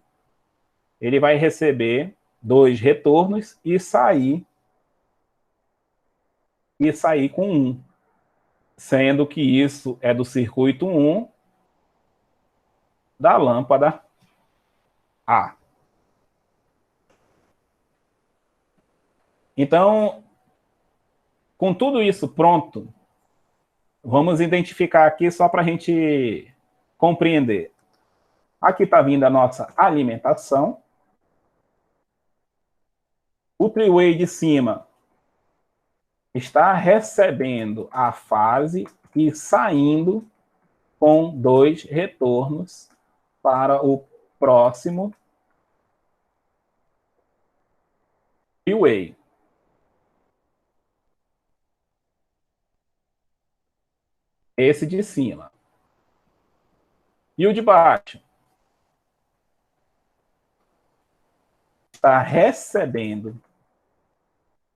ele vai receber 2 retornos e sair com 1. Sendo que isso é do circuito 1 da lâmpada A. Então, com tudo isso pronto, vamos identificar aqui só para a gente compreender. Aqui está vindo a nossa alimentação. O three-way de cima está recebendo a fase e saindo com 2 retornos para o próximo three-way. Esse de cima. E o de baixo está recebendo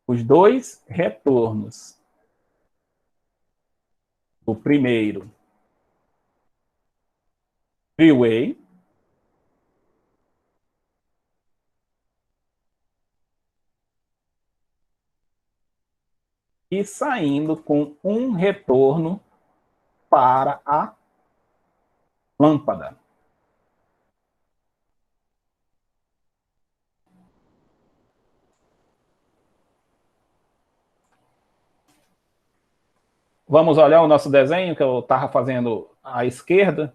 os 2 retornos do primeiro three-way e saindo com um retorno para a lâmpada. Vamos olhar o nosso desenho que eu estava fazendo à esquerda.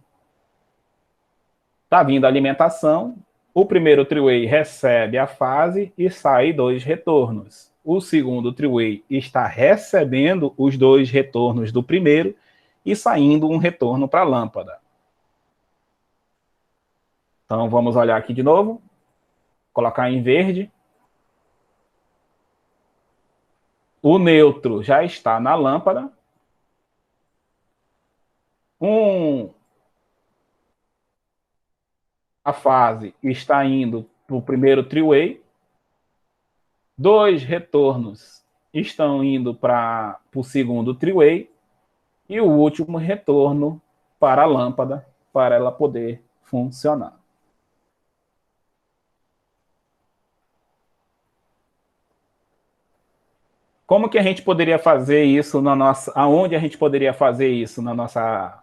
Está vindo a alimentação. O primeiro three-way recebe a fase e sai 2 retornos. O segundo three-way está recebendo os 2 retornos do primeiro e saindo um retorno para a lâmpada. Então, vamos olhar aqui de novo. Colocar em verde. O neutro já está na lâmpada. A fase está indo para o primeiro three-way. 2 retornos estão indo para o segundo three-way. E o último retorno para a lâmpada, para ela poder funcionar. Como que a gente poderia fazer isso na nossa... Aonde a gente poderia fazer isso na nossa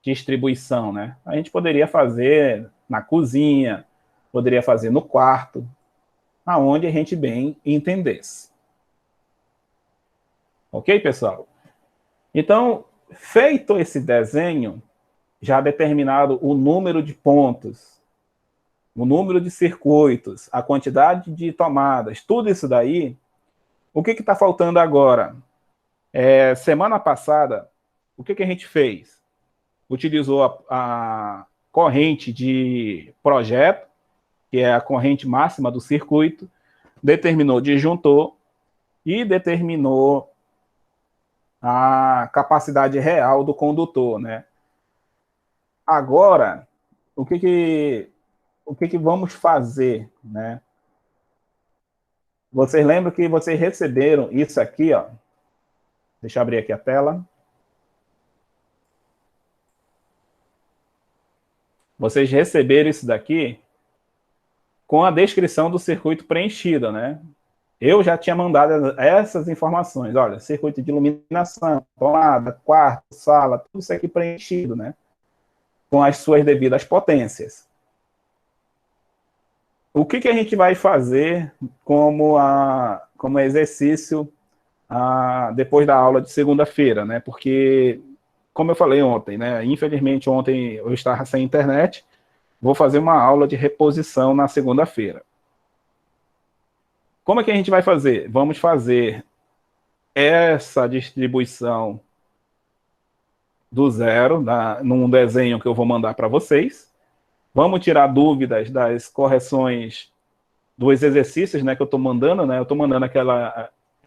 distribuição, né? A gente poderia fazer na cozinha, poderia fazer no quarto, aonde a gente bem entendesse. Ok, pessoal? Então, feito esse desenho, já determinado o número de pontos, o número de circuitos, a quantidade de tomadas, tudo isso daí, o que está faltando agora? Semana passada, o que a gente fez? Utilizou a corrente de projeto, que é a corrente máxima do circuito, determinou disjuntor e determinou a capacidade real do condutor, né? Agora, o que vamos fazer, né? Vocês lembram que vocês receberam isso aqui, ó. Deixa eu abrir aqui a tela. Vocês receberam isso daqui com a descrição do circuito preenchida, né? Eu já tinha mandado essas informações. Olha, circuito de iluminação, tomada, quarto, sala, tudo isso aqui preenchido, né? com as suas devidas potências. O que a gente vai fazer como exercício depois da aula de segunda-feira, né? Porque, como eu falei ontem, né? Infelizmente, ontem eu estava sem internet, vou fazer uma aula de reposição na segunda-feira. Como é que a gente vai fazer? Vamos fazer essa distribuição do zero, num desenho que eu vou mandar para vocês. Vamos tirar dúvidas das correções dos exercícios, né, que eu estou mandando, né? Eu estou mandando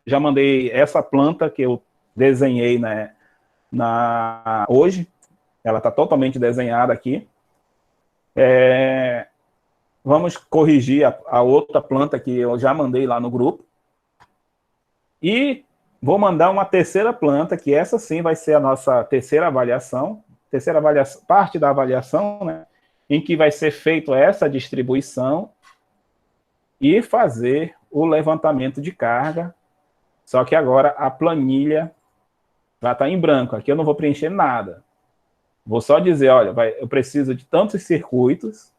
já mandei essa planta que eu desenhei, né, hoje. Ela está totalmente desenhada aqui. Vamos corrigir a outra planta que eu já mandei lá no grupo. E vou mandar uma terceira planta, que essa sim vai ser a nossa terceira avaliação, parte da avaliação, né, em que vai ser feita essa distribuição e fazer o levantamento de carga. Só que agora a planilha vai estar em branco. Aqui eu não vou preencher nada. Vou só dizer, olha, eu preciso de tantos circuitos,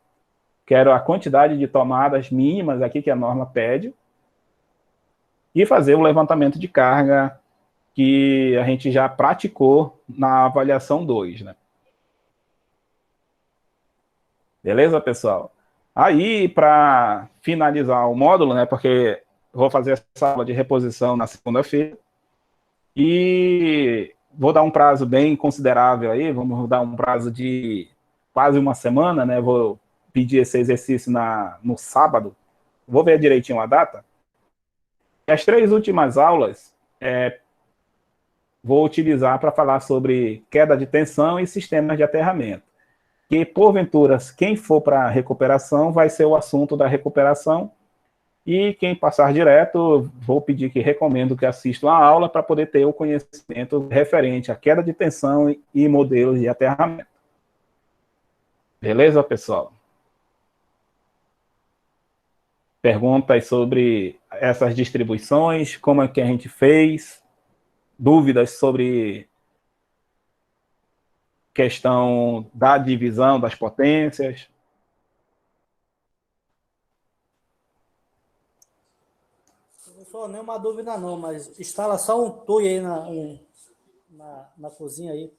quero a quantidade de tomadas mínimas aqui que a norma pede, e fazer o levantamento de carga que a gente já praticou na avaliação 2, né? Beleza, pessoal? Aí, para finalizar o módulo, né, porque vou fazer essa aula de reposição na segunda-feira, e vou dar um prazo bem considerável aí, vamos dar um prazo de quase uma semana, né? Vou pedir esse exercício no sábado, vou ver direitinho a data. As 3 últimas aulas vou utilizar para falar sobre queda de tensão e sistemas de aterramento. Que, porventura, quem for para a recuperação vai ser o assunto da recuperação, e quem passar direto, vou pedir recomendo que assistam a aula para poder ter o conhecimento referente à queda de tensão e modelos de aterramento. Beleza, pessoal? Perguntas sobre essas distribuições, como é que a gente fez, dúvidas sobre questão da divisão das potências. Professor, nenhuma dúvida não, mas instala só um tui aí na cozinha aí.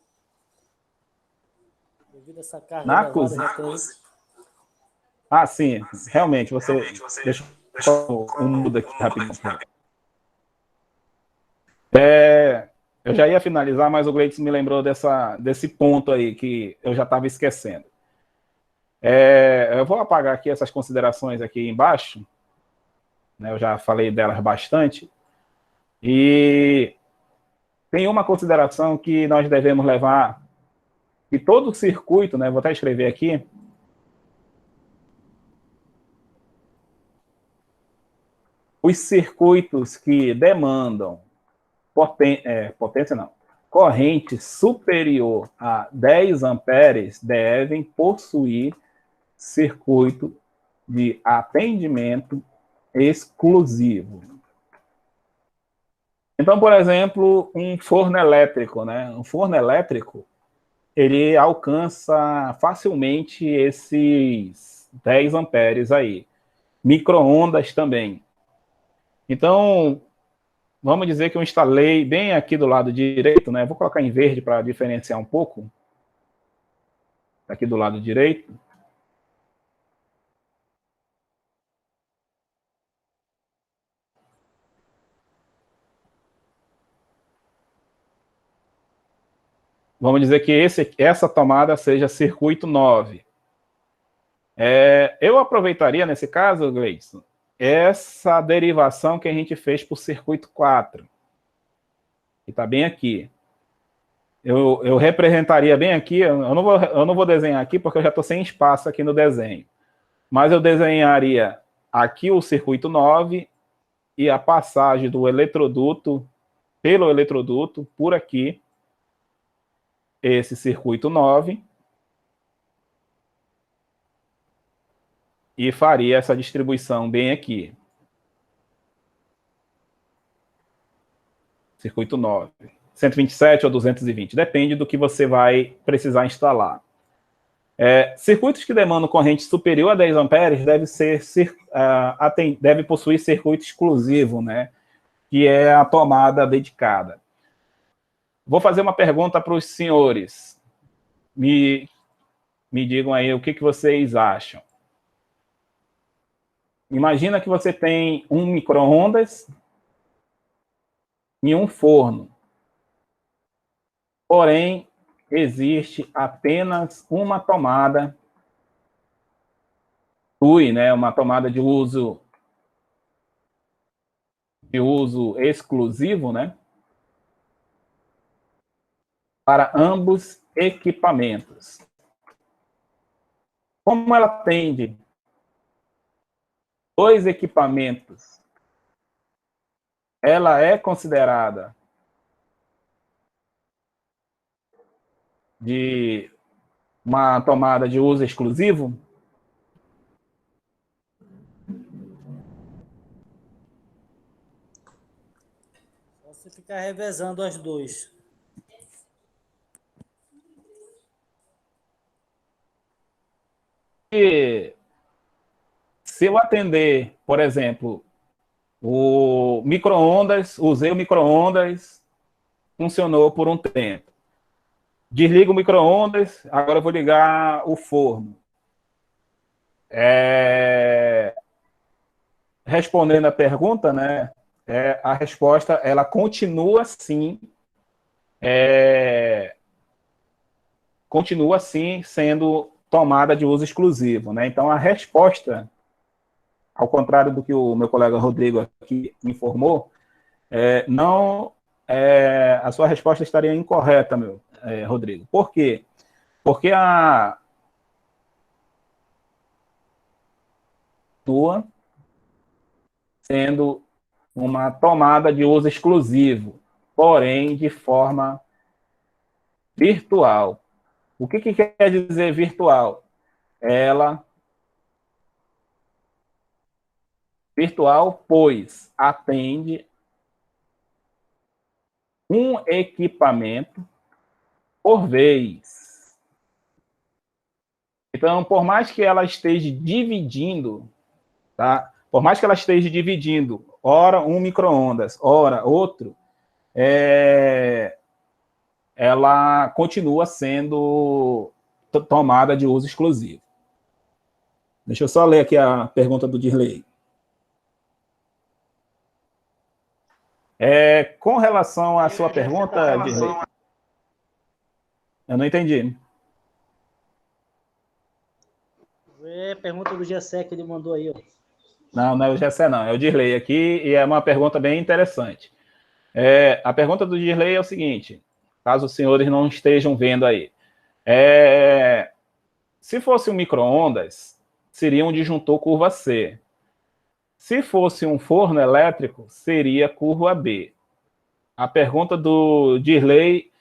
Devido a essa carga Na elevada cozinha. já tem. Ah, sim, realmente, deixa eu um mudo aqui rapidinho. Eu já ia finalizar, mas o Gleitson me lembrou desse ponto aí que eu já estava esquecendo. Eu vou apagar aqui essas considerações aqui embaixo, né, eu já falei delas bastante, e tem uma consideração que nós devemos levar, que todo circuito, né, vou até escrever aqui, os circuitos que demandam corrente superior a 10 amperes devem possuir circuito de atendimento exclusivo. Então, por exemplo, um forno elétrico, né? Um forno elétrico, ele alcança facilmente esses 10 amperes aí. Micro-ondas também. Então, vamos dizer que eu instalei bem aqui do lado direito, né? Vou colocar em verde para diferenciar um pouco. Aqui do lado direito. Vamos dizer que essa tomada seja circuito 9. Eu aproveitaria, nesse caso, Gleison, essa derivação que a gente fez para o circuito 4, que está bem aqui. Eu representaria bem aqui, eu não vou desenhar aqui porque eu já estou sem espaço aqui no desenho, mas eu desenharia aqui o circuito 9 e a passagem do eletroduto, pelo eletroduto, por aqui, esse circuito 9, e faria essa distribuição bem aqui. Circuito 9. 127 ou 220, depende do que você vai precisar instalar. Circuitos que demandam corrente superior a 10 amperes deve possuir circuito exclusivo, né? Que é a tomada dedicada. Vou fazer uma pergunta para os senhores. Me digam aí o que vocês acham. Imagina que você tem um micro-ondas e um forno. Porém, existe apenas uma tomada TUI, né? Uma tomada de uso exclusivo, né? Para ambos equipamentos. Como ela atende dois equipamentos, ela é considerada de uma tomada de uso exclusivo? Você fica revezando as duas. E se eu atender, por exemplo, o micro-ondas, usei o micro-ondas, funcionou por um tempo. Desligo o micro-ondas, agora eu vou ligar o forno. Respondendo a pergunta, né? A resposta, ela continua sim, sendo tomada de uso exclusivo, né? Então, a resposta, ao contrário do que o meu colega Rodrigo aqui informou, a sua resposta estaria incorreta, Rodrigo. Por quê? Porque a tua sendo uma tomada de uso exclusivo, porém de forma virtual. O que quer dizer virtual? Virtual, pois atende um equipamento por vez. Então, por mais que ela esteja dividindo, tá? Por mais que ela esteja dividindo, ora um micro-ondas, ora outro, ela continua sendo tomada de uso exclusivo. Deixa eu só ler aqui a pergunta do Dirley. Com relação à sua pergunta, Dirley, eu não entendi. Pergunta do Gessé que ele mandou aí, ó. Não é o Gessé, não. É o Dirley aqui, e é uma pergunta bem interessante. A pergunta do Dirley é o seguinte, caso os senhores não estejam vendo aí. Se fosse um micro-ondas, seria um disjuntor curva C. Se fosse um forno elétrico, seria curva B. A pergunta do Dirley,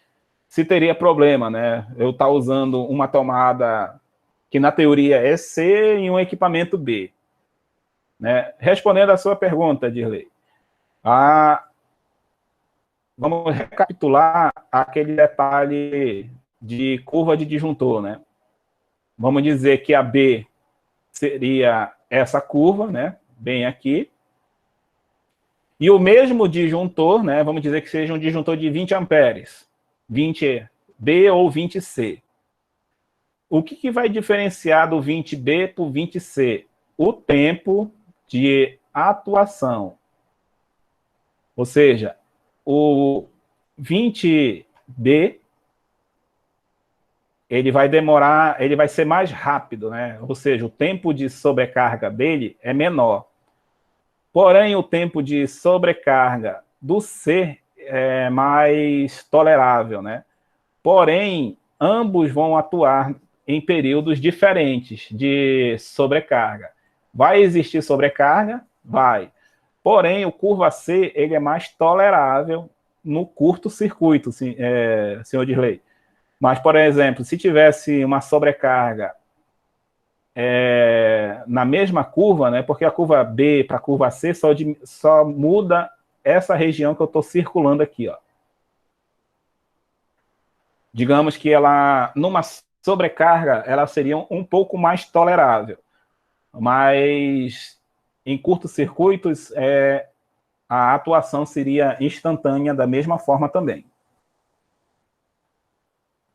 se teria problema, né? Eu estar usando uma tomada que, na teoria, é C em um equipamento B. Né? Respondendo à sua pergunta, Dirley, vamos recapitular aquele detalhe de curva de disjuntor, né? Vamos dizer que a B seria essa curva, né? Bem aqui. E o mesmo disjuntor, né? Vamos dizer que seja um disjuntor de 20 amperes, 20B ou 20C. O que vai diferenciar do 20B para o 20C? O tempo de atuação. Ou seja, o 20B, ele vai demorar, ele vai ser mais rápido, né? Ou seja, o tempo de sobrecarga dele é menor. Porém, o tempo de sobrecarga do C é mais tolerável, né? Porém, ambos vão atuar em períodos diferentes de sobrecarga. Vai existir sobrecarga? Vai. Porém, o curva C ele é mais tolerável no curto-circuito, senhor Dirley. Mas, por exemplo, se tivesse uma sobrecarga na mesma curva, né, porque a curva B para a curva C só muda essa região que eu estou circulando aqui. Ó. Digamos que ela, numa sobrecarga, ela seria um pouco mais tolerável, mas em curtos circuitos, a atuação seria instantânea da mesma forma também.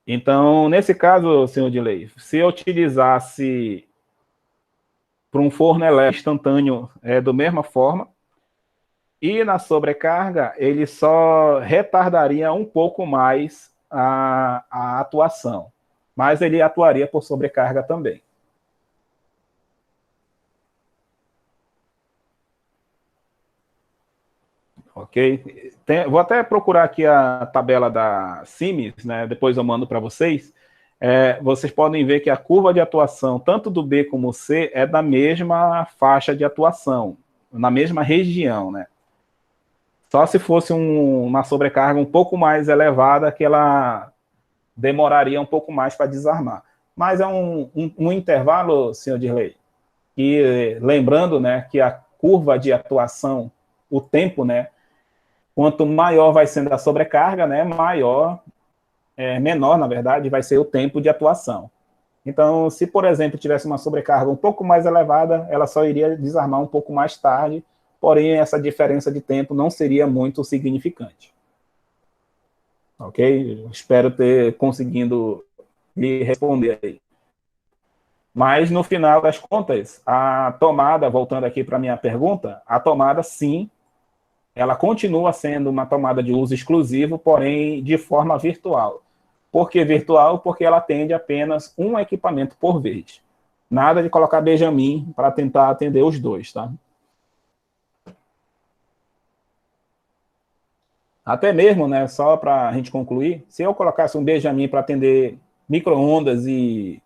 Então, nesse caso, senhor Dilei, se eu utilizasse para um forno elétrico instantâneo da mesma forma, e na sobrecarga, ele só retardaria um pouco mais a atuação, mas ele atuaria por sobrecarga também. Ok? Vou até procurar aqui a tabela da Siemens, né? Depois eu mando para vocês. Vocês podem ver que a curva de atuação, tanto do B como do C, é da mesma faixa de atuação, na mesma região, né? Só se fosse uma sobrecarga um pouco mais elevada, que ela demoraria um pouco mais para desarmar. Mas é um intervalo, senhor Dirley, e lembrando, né, que a curva de atuação, o tempo, né, quanto maior vai sendo a sobrecarga, né, menor, na verdade, vai ser o tempo de atuação. Então, se, por exemplo, tivesse uma sobrecarga um pouco mais elevada, ela só iria desarmar um pouco mais tarde, porém, essa diferença de tempo não seria muito significante. Ok? Espero ter conseguido lhe responder aí. Mas, no final das contas, a tomada, voltando aqui para a minha pergunta, a tomada, sim, ela continua sendo uma tomada de uso exclusivo, porém, de forma virtual. Por que virtual? Porque ela atende apenas um equipamento por vez. Nada de colocar Benjamin para tentar atender os dois, tá? Até mesmo, né, só para a gente concluir, se eu colocasse um Benjamin para atender micro-ondas e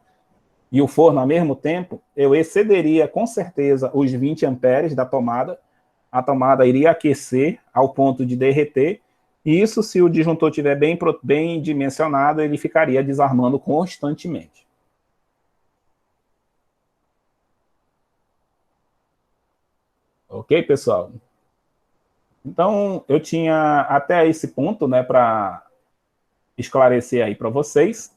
o forno ao mesmo tempo, eu excederia com certeza os 20 amperes da tomada, a tomada iria aquecer ao ponto de derreter, e isso, se o disjuntor estiver bem dimensionado, ele ficaria desarmando constantemente. Ok, pessoal? Então, eu tinha até esse ponto, né, para esclarecer aí para vocês.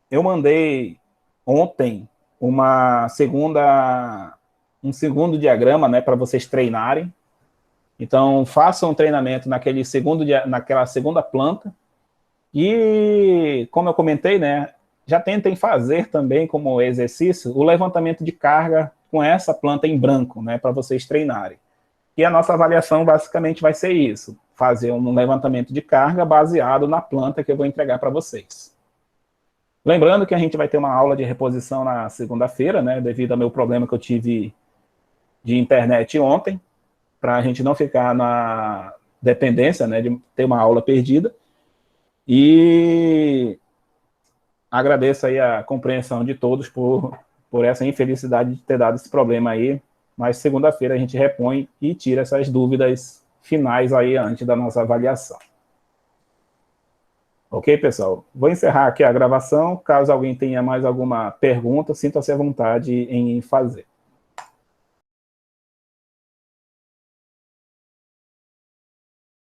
Eu mandei ontem um segundo diagrama, né, para vocês treinarem. Então, façam um treinamento naquela segunda planta. E, como eu comentei, né, já tentem fazer também como exercício o levantamento de carga com essa planta em branco, né, para vocês treinarem. E a nossa avaliação basicamente vai ser isso, fazer um levantamento de carga baseado na planta que eu vou entregar para vocês. Lembrando que a gente vai ter uma aula de reposição na segunda-feira, né, devido ao meu problema que eu tive de internet ontem, para a gente não ficar na dependência, né, de ter uma aula perdida. E agradeço aí a compreensão de todos por essa infelicidade de ter dado esse problema aí, mas segunda-feira a gente repõe e tira essas dúvidas finais aí antes da nossa avaliação. Ok, pessoal? Vou encerrar aqui a gravação. Caso alguém tenha mais alguma pergunta, sinta-se à vontade em fazer.